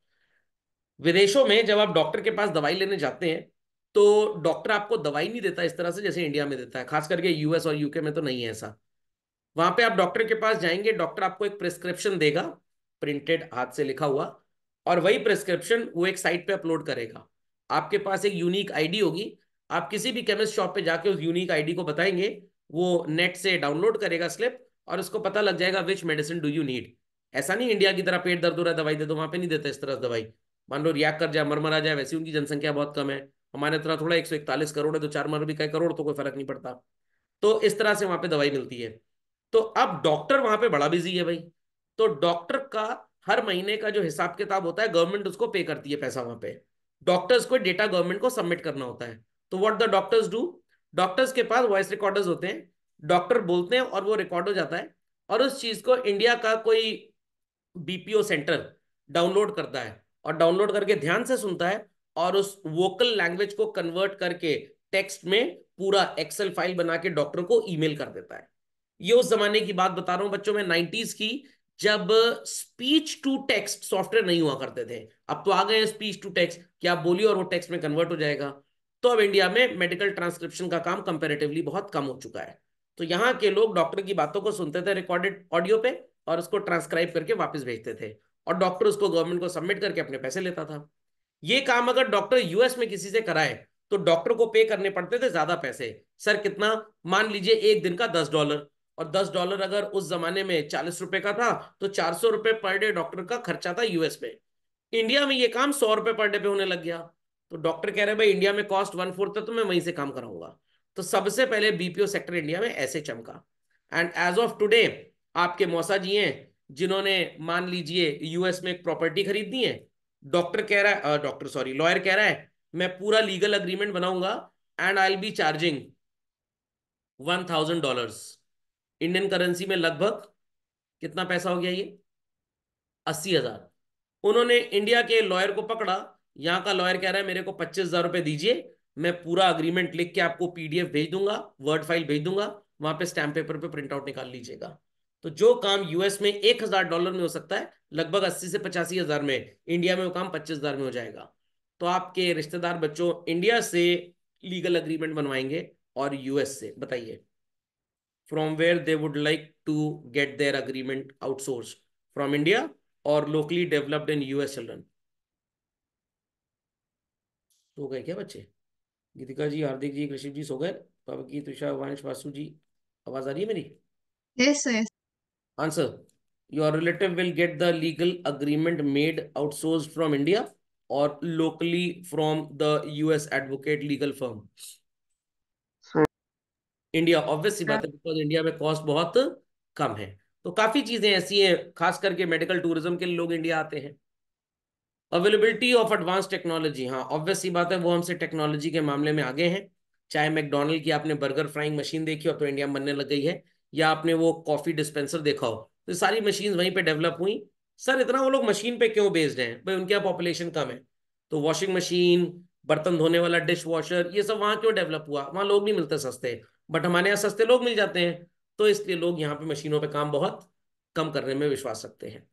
विदेशों में जब आप डॉक्टर के पास दवाई लेने जाते हैं, तो डॉक्टर आपको दवाई नहीं देता इस तरह से जैसे इंडिया में देता है, खास करके यूएस और यूके में तो नहीं है ऐसा। वहां पे आप डॉक्टर के पास जाएंगे, डॉक्टर आपको एक प्रिस्क्रिप्शन देगा, प्रिंटेड हाथ से लिखा हुआ, और वही प्रिस्क्रिप्शन वो एक साइट पे अपलोड करेगा। आपके पास एक यूनिक आईडी होगी, आप किसी भी केमिस्ट शॉप पे जाके उस यूनिक आईडी को बताएंगे, वो नेट से डाउनलोड करेगा स्लिप, और उसको पता लग जाएगा विच मेडिसिन डू यू नीड। ऐसा नहीं इंडिया की तरह पेट दर्द हो रहा है दवाई दे दो, वहां पे नहीं देता इस तरह से दवाई। मान लो रिएक्ट कर जाए, मर आ जाए, वैसे उनकी जनसंख्या बहुत कम है। हमारे तरह थोड़ा 141 करोड़ है, तो चार मर भी कई करोड़ तो कोई फर्क नहीं पड़ता। तो इस तरह से वहां पे दवाई मिलती है। तो अब डॉक्टर वहां पे बड़ा बिजी है भाई, तो डॉक्टर का हर महीने का जो हिसाब किताब होता है, गवर्नमेंट उसको पे करती है पैसा वहां पे। डॉक्टर्स को डेटा गवर्नमेंट को सबमिट करना होता है। तो what the doctors do, doctors के पास वॉइस रिकॉर्डर्स होते हैं, डॉक्टर बोलते हैं और वो रिकॉर्ड हो जाता है, और उस चीज को इंडिया का कोई बीपीओ सेंटर डाउनलोड करता है, और डाउनलोड करके ध्यान से सुनता है, और उस वोकल लैंग्वेज को कन्वर्ट करके टेक्स्ट में पूरा एक्सेल फाइल बना के डॉक्टर को ईमेल कर देता है। ये उस जमाने की बात बता रहा हूं बच्चों, में 90s की, जब स्पीच टू टेक्स्ट सॉफ्टवेयर नहीं हुआ करते थे। अब तो आ गए हैं स्पीच टू टेक्स्ट, कि आप बोलिए और वो टेक्स्ट में कन्वर्ट हो जाएगा। तो अब इंडिया में मेडिकल ट्रांसक्रिप्शन का काम कंपैरेटिवली बहुत कम हो चुका है। तो यहाँ के लोग डॉक्टर की बातों को सुनते थे रिकॉर्डेड ऑडियो पे, और उसको ट्रांसक्राइब करके वापस भेजते थे, और डॉक्टर उसको गवर्नमेंट को सबमिट करके अपने पैसे लेता था। ये काम अगर डॉक्टर यूएस में किसी से कराए, तो डॉक्टर को पे करने पड़ते थे ज्यादा पैसे। सर कितना? मान लीजिए एक दिन का $10, और $10 अगर उस जमाने में 40 रुपए का था, तो 400 रुपए पर डे डॉक्टर का खर्चा था यूएस में। इंडिया में ये काम 100 रुपए पर डे पे होने लग गया। तो डॉक्टर कह रहे भाई इंडिया में कॉस्ट 1/4 है, तो मैं वहीं से काम कराऊंगा। तो सबसे पहले बीपीओ सेक्टर इंडिया में ऐसे चमका। एंड एज ऑफ टुडे, आपके मौसा जी हैं जिन्होंने मान लीजिए यूएस में एक प्रॉपर्टी खरीदनी है, डॉक्टर कह रहा है, डॉक्टर सॉरी, लॉयर कह रहा है मैं पूरा लीगल अग्रीमेंट बनाऊंगा, and I will be charging $1000। Indian currency में लगभग कितना पैसा हो गया ये? 80,000। उन्होंने इंडिया के लॉयर को पकड़ा, यहाँ का लॉयर कह रहा है मेरे को 25,000 रुपए दीजिए, मैं पूरा अग्रीमेंट लिख के आपको पीडीएफ भेज दूंगा, वर्ड फाइल भेज दूंगा, वहां पे स्टैम्प पेपर पे प्रिंट आउट निकाल लीजिएगा। तो जो काम यूएस में $1,000 में हो सकता है, लगभग 80 से 85,000 में इंडिया में वो काम 25,000 में हो जाएगा। तो आपके रिश्तेदार बच्चों इंडिया से लीगल अग्रीमेंट बनवाएंगे, और यूएस से, बताइए from where they would like to get their agreement outsourced, from India or locally developed in US children? सो गए क्या बच्चे? गीतिका जी, हार्दिक जी, कृषिप जी सो गए? पवकी, तुषार, वांश, वासु जी, आवाज आ रही है मेरी? Yes, sir. Yes. Answer, your relative will get the legal agreement made outsourced from India or locally from the US advocate legal firm. सही। इंडिया, ऑब्वियस सी बात है, बिकॉज इंडिया में कॉस्ट बहुत कम है। तो काफी चीजें ऐसी हैं, खास करके मेडिकल टूरिज्म के लिए लोग इंडिया आते हैं। अवेलेबिलिटी ऑफ एडवांस टेक्नोलॉजी, हाँ ऑब्वियस सी बात है, वो हमसे टेक्नोलॉजी के मामले में आगे हैं। चाहे मैकडोनल्ड की आपने बर्गर फ्राइंग मशीन देखी हो तो इंडिया में बनने लग गई है, या आपने वो कॉफी डिस्पेंसर देखा हो, तो सारी मशीन वहीं पे डेवलप हुई। सर इतना वो लोग मशीन पे क्यों बेस्ड हैं भाई, उनके यहाँ पॉपुलेशन कम है, तो वॉशिंग मशीन, बर्तन धोने वाला डिश वॉशर, ये सब वहां क्यों डेवलप हुआ, वहां लोग नहीं मिलते सस्ते, बट हमारे यहाँ सस्ते लोग मिल जाते हैं, तो इसलिए लोग यहाँ पे मशीनों पे काम बहुत कम करने में विश्वास रखते हैं।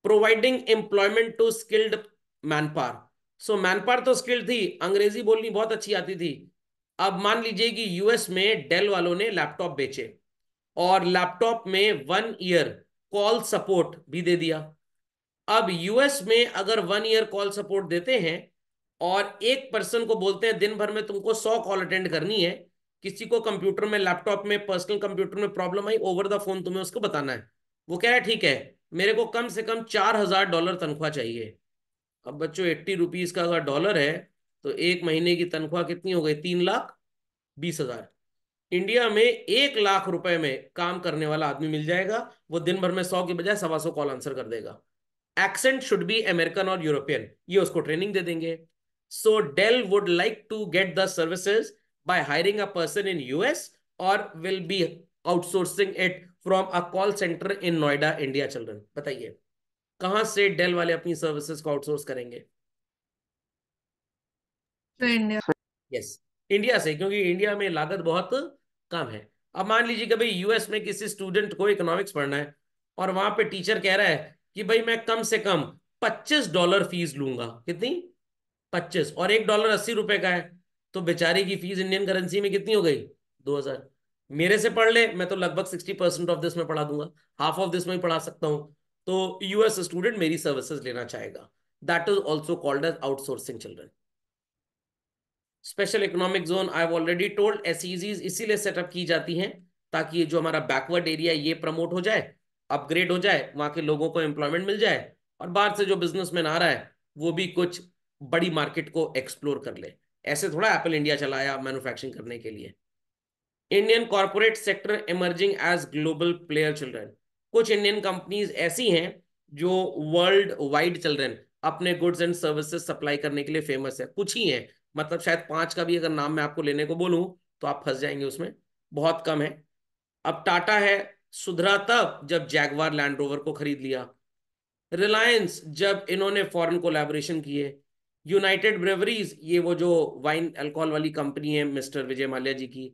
Providing employment to skilled manpower, so manpower तो स्किल्ड थी, अंग्रेजी बोलनी बहुत अच्छी आती थी। अब मान लीजिए कि यूएस में डेल वालों ने लैपटॉप बेचे और लैपटॉप में 1 ईयर कॉल सपोर्ट भी दे दिया। अब यूएस में अगर 1 ईयर कॉल सपोर्ट देते हैं और एक पर्सन को बोलते हैं दिन भर में तुमको 100 कॉल अटेंड करनी है, किसी को कंप्यूटर में, लैपटॉप में, पर्सनल कंप्यूटर में problem I, over the phone तुम्हें उसको बताना है, वो कह रहा है ठीक है, मेरे को कम से कम $4000 तनख्वाह चाहिए। अब बच्चों 80 रुपीज का अगर डॉलर है तो एक महीने की तनख्वाह कितनी हो गई, 3,20,000। इंडिया में 1 लाख रुपए में काम करने वाला आदमी मिल जाएगा, वो दिन भर में 100 की बजाय 125 कॉल आंसर कर देगा। एक्सेंट शुड बी अमेरिकन और यूरोपियन, ये उसको ट्रेनिंग दे देंगे। So Dell would like to get the services by hiring a person in US और will be outsourcing it from a call centre in Noida, India. Children बताइए कहां से डेल वाले अपनी सर्विसेज को आउटसोर्स करेंगे? तो इंडिया। यस, इंडिया से, क्योंकि इंडिया में लागत बहुत कम है। अब मान लीजिए कि भाई यूएस में किसी स्टूडेंट को इकोनॉमिक्स पढ़ना है और वहां पे टीचर कह रहा है कि भाई मैं कम से कम $25 फीस लूंगा। कितनी? 25, और $1 80 का है, तो बेचारे की फीस इंडियन करेंसी में कितनी हो गई? 2,000। मेरे से पढ़ ले, मैं तो लगभग 60% ऑफ दिस में पढ़ा दूंगा, हाफ ऑफ दिस में ही पढ़ा सकता हूं, तो यूएस स्टूडेंट मेरी सर्विसेज लेना चाहेगा। That is also called as outsourcing. Children, special economic zone I have already told, SEZs इसीलिए सेटअप की जाती हैं ताकि ये जो हमारा बैकवर्ड एरिया ये प्रमोट हो जाए, अपग्रेड हो जाए, वहां के लोगों को एम्प्लॉयमेंट मिल जाए, और बाहर से जो बिजनेसमैन आ रहा है वो भी कुछ बड़ी मार्केट को एक्सप्लोर कर ले। ऐसे थोड़ा एप्पल इंडिया चलाया मैन्युफैक्चरिंग करने के लिए। Indian corporate sector emerging as global player. Children, कुछ इंडियन कंपनीज ऐसी हैं जो वर्ल्ड वाइड, चिल्ड्रन, अपने गुड्स एंड सर्विसेज सप्लाई करने के लिए फेमस है। कुछ ही हैं, मतलब शायद 5 का भी अगर नाम मैं आपको लेने को बोलूं तो आप फंस जाएंगे उसमें, बहुत कम है। अब टाटा है, सुधरा तब जब जैगवार लैंड रोवर को खरीद लिया। रिलायंस जब इन्होंने फॉरेन कोलैबोरेशन किए। यूनाइटेड ब्रेवरीज, ये वो जो वाइन अल्कोहल वाली कंपनी है मिस्टर विजय माल्या जी की।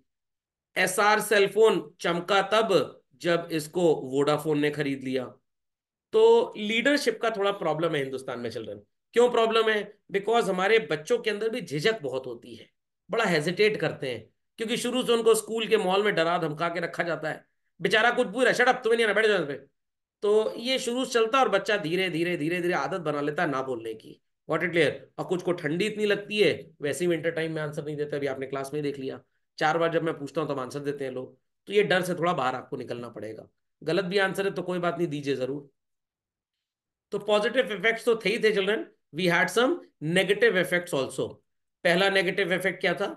एसआर सेलफोन चमका तब जब इसको वोडाफोन ने खरीद लिया। तो लीडरशिप का थोड़ा प्रॉब्लम है हिंदुस्तान में। चिल्ड्रन, क्यों प्रॉब्लम है? बिकॉज हमारे बच्चों के अंदर भी झिझक बहुत होती है, बड़ा हेजिटेट करते हैं, क्योंकि शुरू से उनको स्कूल के मॉल में डरा धमका के रखा जाता है। बेचारा कुछ पूरा शट अप, तुम्हें नहीं आना, बैठ जाओ पे। तो ये शुरू से चलता है और बच्चा धीरे धीरे धीरे धीरे आदत बना लेता है ना बोलने की। What it clear? और कुछ को ठंडी इतनी लगती है, वैसे ही विंटर टाइम में आंसर नहीं देते, अभी आपने क्लास में ही देख लिया, 4 बार जब मैं पूछता हूँ तब आंसर देते हैं लोग। तो ये डर से थोड़ा बाहर आपको निकलना पड़ेगा। गलत भी आंसर है तो कोई बात नहीं, दीजिए जरूर। तो पॉजिटिव इफेक्ट्स तो थे ही थे children, we had some negative effects also. पहला नेगेटिव इफेक्ट क्या था?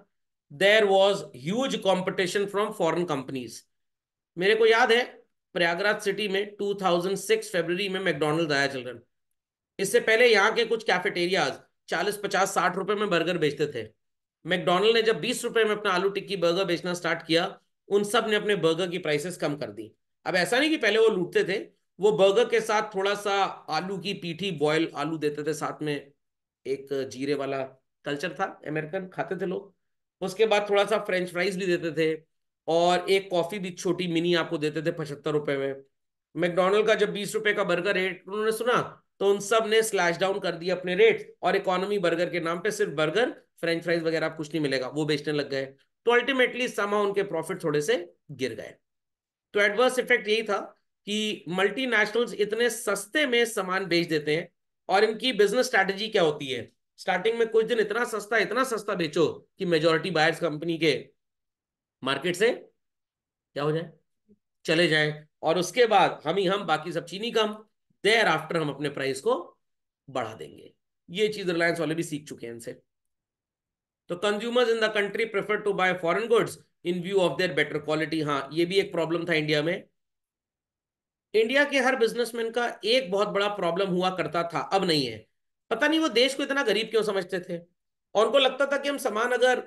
There was huge competition from foreign companies. मेरे को याद है प्रयागराज सिटी में 2006 फरवरी में मैकडोनल्ड आया। चिल्ड्रन, इससे पहले यहाँ के कुछ कैफेटेरियाज 40, 50, 60 रुपए में बर्गर बेचते थे। मैकडोनल्ड ने जब 20 रुपए में अपना आलू टिक्की बर्गर बेचना स्टार्ट किया, उन सब ने अपने बर्गर की प्राइसेस कम कर दी। अब ऐसा नहीं कि पहले वो लूटते थे, वो बर्गर के साथ थोड़ा सा आलू की पीठी बॉयल आलू देते थे साथ में, एक जीरे वाला कल्चर था, अमेरिकन खाते थे लोग। उसके बाद थोड़ा सा फ्रेंच फ्राइज भी देते थे, और एक कॉफी भी छोटी मिनी आपको देते थे 75 रुपए में। मैकडोनल्ड का जब 20 रुपए का बर्गर रेट उन्होंने सुना, तो उन सब ने स्लैश डाउन कर दिया अपने रेट, और इकोनॉमी बर्गर के नाम पे सिर्फ बर्गर, फ्रेंच फ्राइज वगैरह आप कुछ नहीं मिलेगा वो बेचने लग गए। तो अल्टीमेटली समा उनके प्रॉफिट थोड़े से गिर गए। तो एडवर्स इफेक्ट यही था कि मल्टीनेशनल्स इतने सस्ते में सामान बेच देते हैं, और इनकी बिजनेस स्ट्रैटेजी क्या होती है? स्टार्टिंग में कुछ दिन इतना सस्ता बेचो कि मेजोरिटी बायर्स कंपनी के मार्केट से क्या हो जाए, चले जाएं, और उसके बाद हम बाकी सब चीनी कम, देयर आफ्टर हम अपने प्राइस को बढ़ा देंगे। ये चीज रिलायंस वाले भी सीख चुके हैं इनसे। तो consumers in the country prefer to buy foreign goods in view of their better quality. हाँ, ये भी एक प्रॉब्लम था इंडिया में। इंडिया के हर बिजनेसमैन का एक बहुत बड़ा प्रॉब्लम हुआ करता था, अब नहीं है। पता नहीं वो देश को इतना गरीब क्यों समझते थे, और उनको लगता था कि हम सामान अगर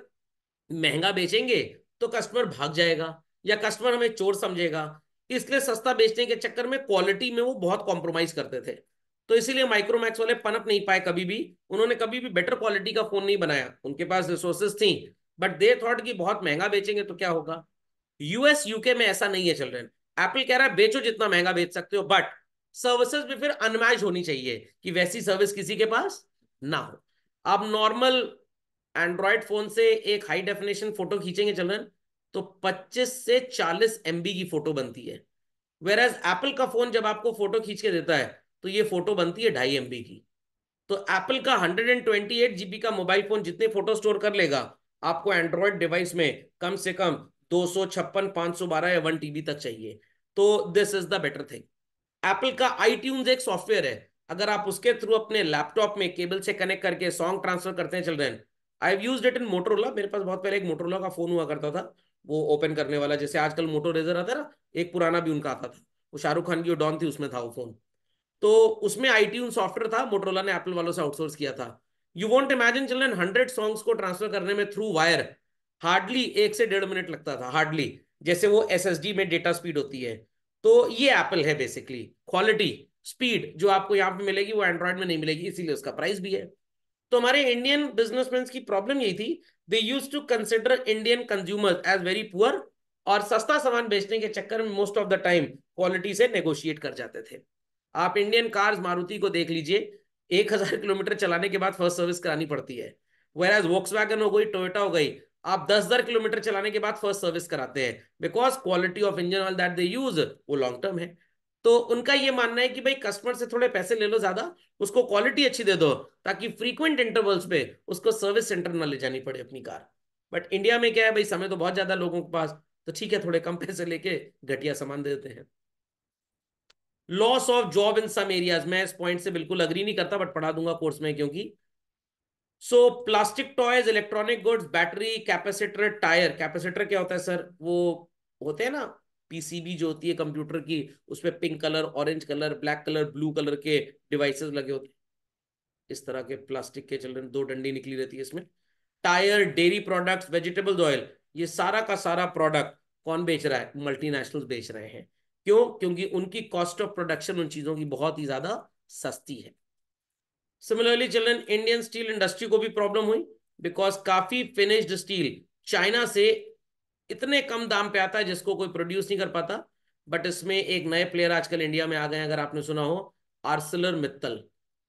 महंगा बेचेंगे तो कस्टमर भाग जाएगा या कस्टमर हमें चोर समझेगा, इसलिए सस्ता बेचने के चक्कर में क्वालिटी में वो बहुत कॉम्प्रोमाइज करते थे। तो इसीलिए माइक्रोमैक्स वाले पनप नहीं पाए कभी भी, उन्होंने कभी भी बेटर क्वालिटी का फोन नहीं बनाया, उनके पास रिसोर्सेज थी, बट दे थॉट कि बहुत महंगा बेचेंगे तो क्या होगा। यूएस यूके में ऐसा नहीं है चिल्ड्रन, एप्पल कह रहा है बेचो जितना महंगा बेच सकते हो, बट सर्विसेज भी फिर अनमैच होनी चाहिए कि वैसी सर्विस किसी के पास ना हो। आप नॉर्मल एंड्रॉयड फोन से एक हाई डेफिनेशन फोटो खींचेंगे चिल्ड्रन तो 25 से 40 MB की फोटो बनती है, वेर एज एप्पल का फोन जब आपको फोटो खींच के देता है तो ये फोटो बनती है 2.5 MB की। तो एप्पल का 128 GB का मोबाइल फोन जितने फोटो स्टोर कर लेगा, आपको एंड्रॉयड डिवाइस में कम से कम 256, 512 या 1 TB तक चाहिए। तो this is the better thing. Apple का iTunes एक सॉफ्टवेयर है, अगर आप उसके थ्रू अपने लैपटॉप में केबल से कनेक्ट करके सॉन्ग ट्रांसफर करते हैं children, I have used it in Motorola, मेरे पास बहुत पहले एक मोटरोला का फोन हुआ करता था, वो ओपन करने वाला, जैसे आजकल मोटो रेजर आता है ना, एक पुराना भी उनका आता था, वो शाहरुख खान की डॉन थी उसमें था वो फोन। तो उसमें iTunes सॉफ्टवेयर था, मोटरोला ने एप्पल वालों से आउटसोर्स किया था। You want imagine children 100 songs को ट्रांसफर करने में थ्रू वायर हार्डली 1 से 1.5 मिनट लगता था, हार्डली, जैसे वो SSD में डेटा स्पीड होती है। तो ये एप्पल है बेसिकली, क्वालिटी स्पीड जो आपको यहाँ पे मिलेगी वो एंड्रॉयड में नहीं मिलेगी, इसीलिए उसका प्राइस भी है। तो हमारे इंडियन बिजनेसमैन की प्रॉब्लम यही थी, they use to consider Indian consumers as very poor, और सस्ता सामान बेचने के चक्कर में most of the time quality से नेगोशिएट कर जाते थे। आप इंडियन कार्स मारुति को देख लीजिए, 1,000 किलोमीटर चलाने के बाद फर्स्ट सर्विस करानी पड़ती है, वेयर वोक्सवैगन हो गई, टोयोटा हो गई, आप 10,000 किलोमीटर चलाने के बाद फर्स्ट सर्विस कराते हैं, because quality of engine oil that they use वो लॉन्ग टर्म है। तो उनका ये मानना है कि भाई कस्टमर से थोड़े पैसे ले लो ज्यादा, उसको क्वालिटी अच्छी दे दो, ताकि फ्रीक्वेंट इंटरवल्स पे उसको सर्विस सेंटर ना ले जानी पड़े अपनी कार। बट इंडिया में क्या है भाई, समय तो बहुत ज्यादा लोगों के पास, तो ठीक है थोड़े कम पैसे लेके घटिया सामान दे देते हैं। Loss of job in some areas, मैं इस पॉइंट से बिल्कुल अग्री नहीं करता, बट पढ़ा दूंगा कोर्स में क्योंकि। सो plastic toys, electronic goods, battery, capacitor, tyre. Capacitor क्या होता है सर, वो होते हैं ना PCB जो होती है कंप्यूटर की, उसमें pink colour, orange colour, black colour, blue colour के डिवाइसेस लगे होते हैं, इस तरह के प्लास्टिक के चिल्ड्रन, 2 डंडी निकली रहती है इसमें। Tyre, dairy products, vegetables, oil, ये सारा का सारा प्रोडक्ट कौन बेच रहा है, मल्टीनेशनल्स बेच रहे हैं। क्यों? क्योंकि उनकी कॉस्ट ऑफ प्रोडक्शन उन चीजों की बहुत ही ज्यादा सस्ती है। Similarly children, Indian steel industry को भी प्रॉब्लम हुई, बिकॉज काफी फिनिश्ड स्टील चाइना से इतने कम दाम पे आता है जिसको कोई प्रोड्यूस नहीं कर पाता। बट इसमें एक नए प्लेयर आजकल इंडिया में आ गए हैं, अगर आपने सुना हो, आर्सलर मित्तल,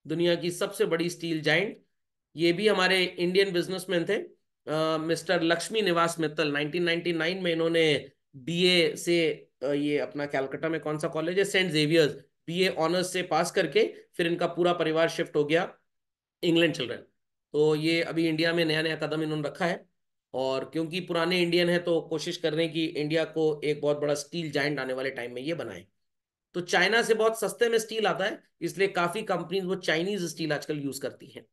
दुनिया की सबसे बड़ी स्टील जाइंट। ये भी हमारे इंडियन बिजनेसमैन थे, मिस्टर लक्ष्मी निवास मित्तल। 1999 में इन्होंने BA से ये अपना कैलकाटा में कौन सा कॉलेज है, सेंट जेवियर्स, BA ऑनर्स से पास करके फिर इनका पूरा परिवार शिफ्ट हो गया इंग्लैंड चिल्ड्रन। तो ये अभी इंडिया में नया नया कदम इन्होंने रखा है, और क्योंकि पुराने इंडियन है तो कोशिश कर रहे हैं कि इंडिया को एक बहुत बड़ा स्टील जाइंट आने वाले टाइम में ये बनाए। तो चाइना से बहुत सस्ते में स्टील आता है, इसलिए काफी कंपनीज वो चाइनीज स्टील आजकल यूज करती हैं।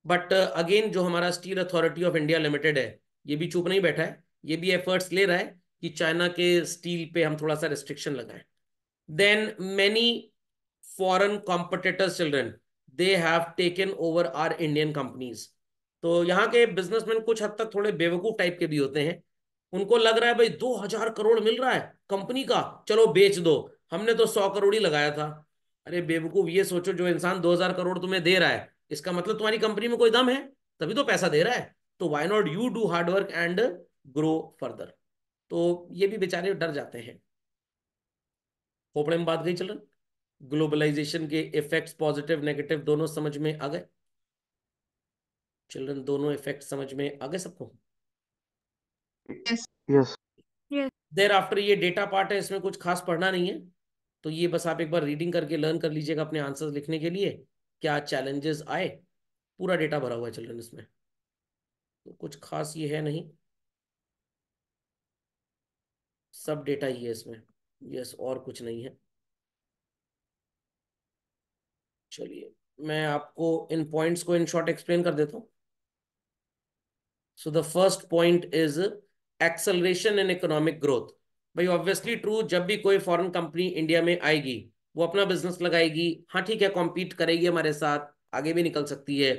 बट अगेन जो हमारा steel authority of India limited है, ये भी चुप नहीं बैठा है, ये भी एफर्ट्स ले रहा है कि चाइना के स्टील पे हम थोड़ा सा रिस्ट्रिक्शन लगाएं। Then many foreign competitors children, they have taken over our Indian companies. तो यहाँ के बिजनेसमैन कुछ हद तक थोड़े बेवकूफ टाइप के भी होते हैं, उनको लग रहा है भाई 2,000 करोड़ मिल रहा है कंपनी का, चलो बेच दो, हमने तो 100 करोड़ ही लगाया था। अरे बेवकूफ, ये सोचो जो इंसान 2,000 करोड़ तुम्हें दे रहा है, इसका मतलब तुम्हारी कंपनी में कोई दम है, तभी तो पैसा दे रहा है। तो why not you do hard work and grow further. तो ये भी बेचारे डर जाते हैं। खोपड़े में बात गई चिल्ड्रन, ग्लोबलाइजेशन के इफेक्ट्स पॉजिटिव नेगेटिव दोनों समझ में आ गए चिल्ड्रन, दोनों इफेक्ट समझ में आ गए सबको? Yes. Yes. Yes. There after ये डेटा पार्ट है, इसमें कुछ खास पढ़ना नहीं है, तो ये बस आप एक बार रीडिंग करके लर्न कर लीजिएगा अपने आंसर्स लिखने के लिए क्या चैलेंजेस आए। पूरा डेटा भरा हुआ है चिल्ड्रन इसमें, तो कुछ खास ये है नहीं, सब डेटा ही है इसमें। यस, और कुछ नहीं है। चलिए मैं आपको इन पॉइंट्स को इन शॉर्ट एक्सप्लेन कर देता हूँ। So the first point is acceleration in economic growth. भाई ऑब्वियसली ट्रू, जब भी कोई फॉरेन कंपनी इंडिया में आएगी वो अपना बिजनेस लगाएगी, हाँ ठीक है, कॉम्पीट करेगी हमारे साथ, आगे भी निकल सकती है,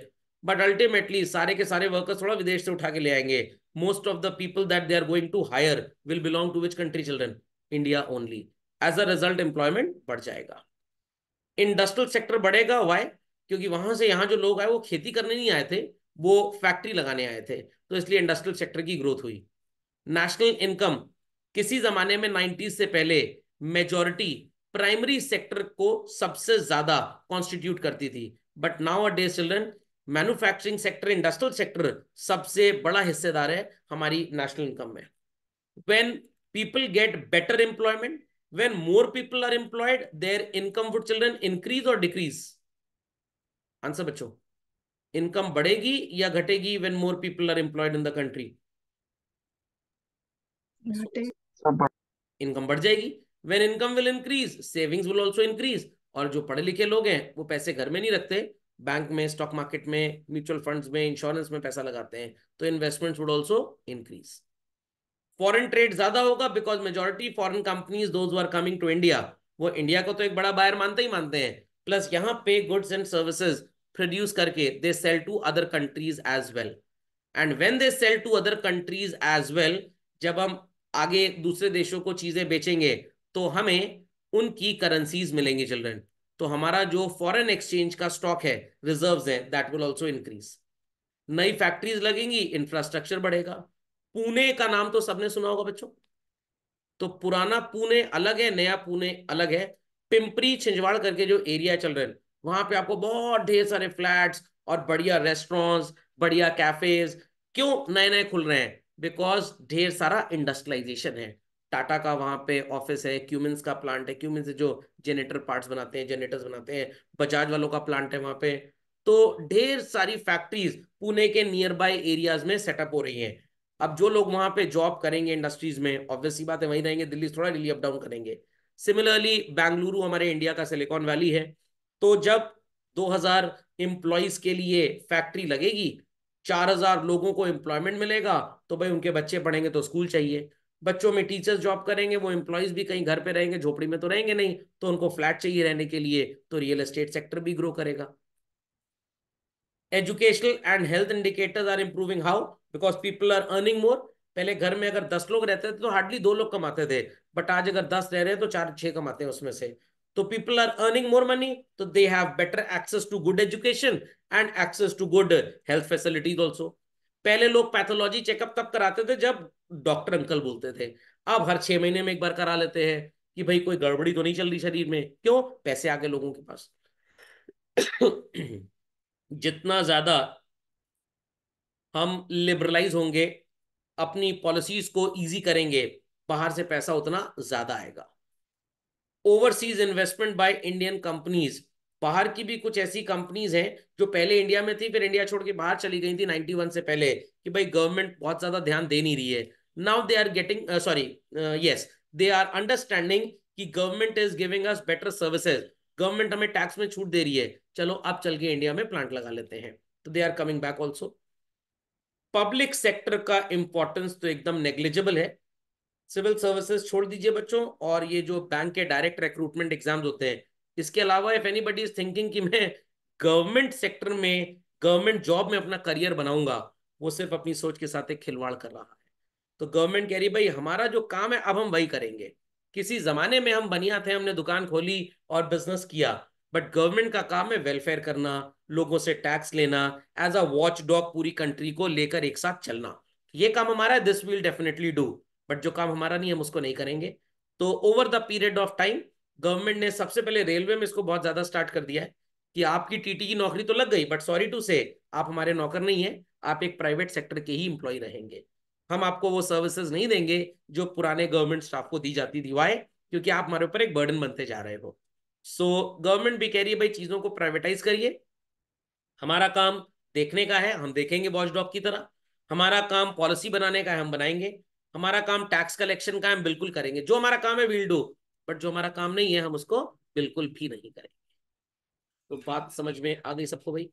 बट अल्टीमेटली सारे के सारे वर्कर्स थोड़ा विदेश से उठा के ले आएंगे. Most of the people that they are going to hire will belong to which country children? India only. As a result employment बढ़ जाएगा. इंडस्ट्रियल सेक्टर बढ़ेगा. वाई? क्योंकि वहां से यहाँ जो लोग आए वो खेती करने नहीं आए थे, वो फैक्ट्री लगाने आए थे, तो इसलिए इंडस्ट्रियल सेक्टर की ग्रोथ हुई. नेशनल इनकम किसी जमाने में 90s से पहले मेजॉरिटी प्राइमरी सेक्टर को सबसे ज्यादा कॉन्स्टिट्यूट करती थी, but now a days children manufacturing sector, industrial sector सबसे बड़ा हिस्सेदार है हमारी नेशनल इनकम में. When people get better employment, when more people are employed, their income would children increase or decrease? Answer बच्चों, इनकम बढ़ेगी या घटेगी when more people are employed in the country? Income बढ़ जाएगी. when income will increase, savings will also increase. और जो पढ़े लिखे लोग हैं वो पैसे घर में नहीं रखते, बैंक में, स्टॉक मार्केट में, म्यूचुअल फंड्स में, इंश्योरेंस में पैसा लगाते हैं, तो investments would also increase. Foreign trade ज्यादा होगा because majority foreign companies those are coming to India, वो इंडिया को तो एक बड़ा बायर मानते ही मानते हैं, प्लस यहाँ पे गुड्स एंड सर्विसेज प्रोड्यूस करके they sell to other countries as well. And when they sell to other countries as well, जब हम आगे दूसरे देशों को चीजें बेचेंगे तो हमें उनकी करेंसीज मिलेंगी चिल्ड्रन, तो हमारा जो फॉरेन एक्सचेंज का स्टॉक है, रिजर्व्स है, दैट विल ऑल्सो इंक्रीज. नई फैक्ट्रीज लगेंगी, इंफ्रास्ट्रक्चर बढ़ेगा. पुणे का नाम तो सबने सुना होगा बच्चों, तो पुराना पुणे अलग है, नया पुणे अलग है. पिंपरी छिंजवाड़ करके जो एरिया चल रहे हैं, वहां पे आपको बहुत ढेर सारे फ्लैट्स और बढ़िया रेस्टोरेंट्स, बढ़िया कैफेज क्यों नए नए खुल रहे हैं? बिकॉज ढेर सारा इंडस्ट्रियलाइजेशन है. टाटा का वहां पे ऑफिस है, क्यूमिंस का प्लांट है, क्यूमिंस जो जनरेटर पार्ट्स बनाते हैं, जनरेटर्स बनाते हैं, बजाज वालों का प्लांट है वहां पे. तो ढेर सारी फैक्ट्रीज पुणे के नियर बाय एरियाज में सेटअप हो रही हैं. अब जो लोग वहां पे जॉब करेंगे इंडस्ट्रीज में, ऑब्वियस सी बात है वहीं रहेंगे, दिल्ली थोड़ा दिल्ली अप डाउन करेंगे. सिमिलरली बेंगलुरु हमारे इंडिया का सिलिकॉन वैली है, तो जब 2000 एम्प्लॉयज के लिए फैक्ट्री लगेगी, 4000 लोगों को एम्प्लॉयमेंट मिलेगा, तो भाई उनके बच्चे पढ़ेंगे तो स्कूल चाहिए, बच्चों में टीचर्स जॉब करेंगे, वो एम्प्लॉयज भी कहीं घर पे रहेंगे, झोपड़ी में तो रहेंगे नहीं, तो उनको फ्लैट चाहिए रहने के लिए, तो रियल एस्टेट सेक्टर भी ग्रो करेगा. Educational and health indicators are improving. How? Because people are earning more. पहले घर में अगर 10 लोग रहते थे तो हार्डली 2 लोग कमाते थे, बट आज अगर 10 रह रहे हैं तो 4-6 कमाते हैं उसमें से. तो people are earning more money, तो they have better access to good education and access to good health facilities also. पहले लोग पैथोलॉजी चेकअप तब कराते थे जब डॉक्टर अंकल बोलते थे, अब हर 6 महीने में एक बार करा लेते हैं कि भाई कोई गड़बड़ी तो नहीं चल रही शरीर में. क्यों? पैसे आ गए लोगों के पास. जितना ज्यादा हम लिबरलाइज होंगे, अपनी पॉलिसीज को इजी करेंगे, बाहर से पैसा उतना ज्यादा आएगा. Overseas investment by Indian companies. बाहर की भी कुछ ऐसी कंपनीज हैं जो पहले इंडिया में थी, फिर इंडिया छोड़ के बाहर चली गई थी 91 से पहले, कि भाई गवर्नमेंट बहुत ज्यादा ध्यान दे नहीं रही है. Now they are getting sorry yes they are understanding कि government is giving us better services, government हमें टैक्स में छूट दे रही है, चलो अब चल के इंडिया में प्लांट लगा लेते हैं, तो they are coming back also. Public sector का इंपॉर्टेंस तो एकदम नेग्लिजिबल है. सिविल सर्विसेज छोड़ दीजिए बच्चों, और ये जो बैंक के डायरेक्ट रिक्रूटमेंट एग्जाम्स होते हैं, इसके अलावा इफ एनीबडी इज थिंकिंग कि मैं गवर्नमेंट सेक्टर में, गवर्नमेंट जॉब में अपना करियर बनाऊंगा, वो सिर्फ अपनी सोच के साथ एक खिलवाड़ कर रहा है. तो गवर्नमेंट कह रही भाई हमारा जो काम है अब हम वही करेंगे. किसी जमाने में हम बनिया थे, हमने दुकान खोली और बिजनेस किया, बट गवर्नमेंट का काम है वेलफेयर करना, लोगों से टैक्स लेना, एज अ वॉच डॉग पूरी कंट्री को लेकर एक साथ चलना. ये काम हमारा है, this will definitely do. But जो काम हमारा नहीं, हम उसको नहीं करेंगे. तो over the period of time government ने सबसे पहले रेलवे में इसको बहुत ज्यादा स्टार्ट कर दिया है कि आपकी टीटी की नौकरी तो लग गई, बट सॉरी टू से आप हमारे नौकर नहीं है, आप एक प्राइवेट सेक्टर के ही इंप्लॉय रहेंगे. हम आपको वो सर्विसेज नहीं देंगे जो पुराने गवर्नमेंट स्टाफ को दी जाती थी. वाई? क्योंकि आप हमारे ऊपर एक बर्डन बनते जा रहे हो. सो गवर्नमेंट भी कह रही है भाई चीजों को प्राइवेटाइज करिए, हमारा काम देखने का है, हम देखेंगे वॉचडॉग की तरह, हमारा काम पॉलिसी बनाने का है, हम बनाएंगे, हमारा काम टैक्स कलेक्शन का है, हम बिल्कुल करेंगे, जो हमारा काम है विल डू, बट जो हमारा काम नहीं है हम उसको बिल्कुल भी नहीं करेंगे. तो बात समझ में आ गई सबको भाई?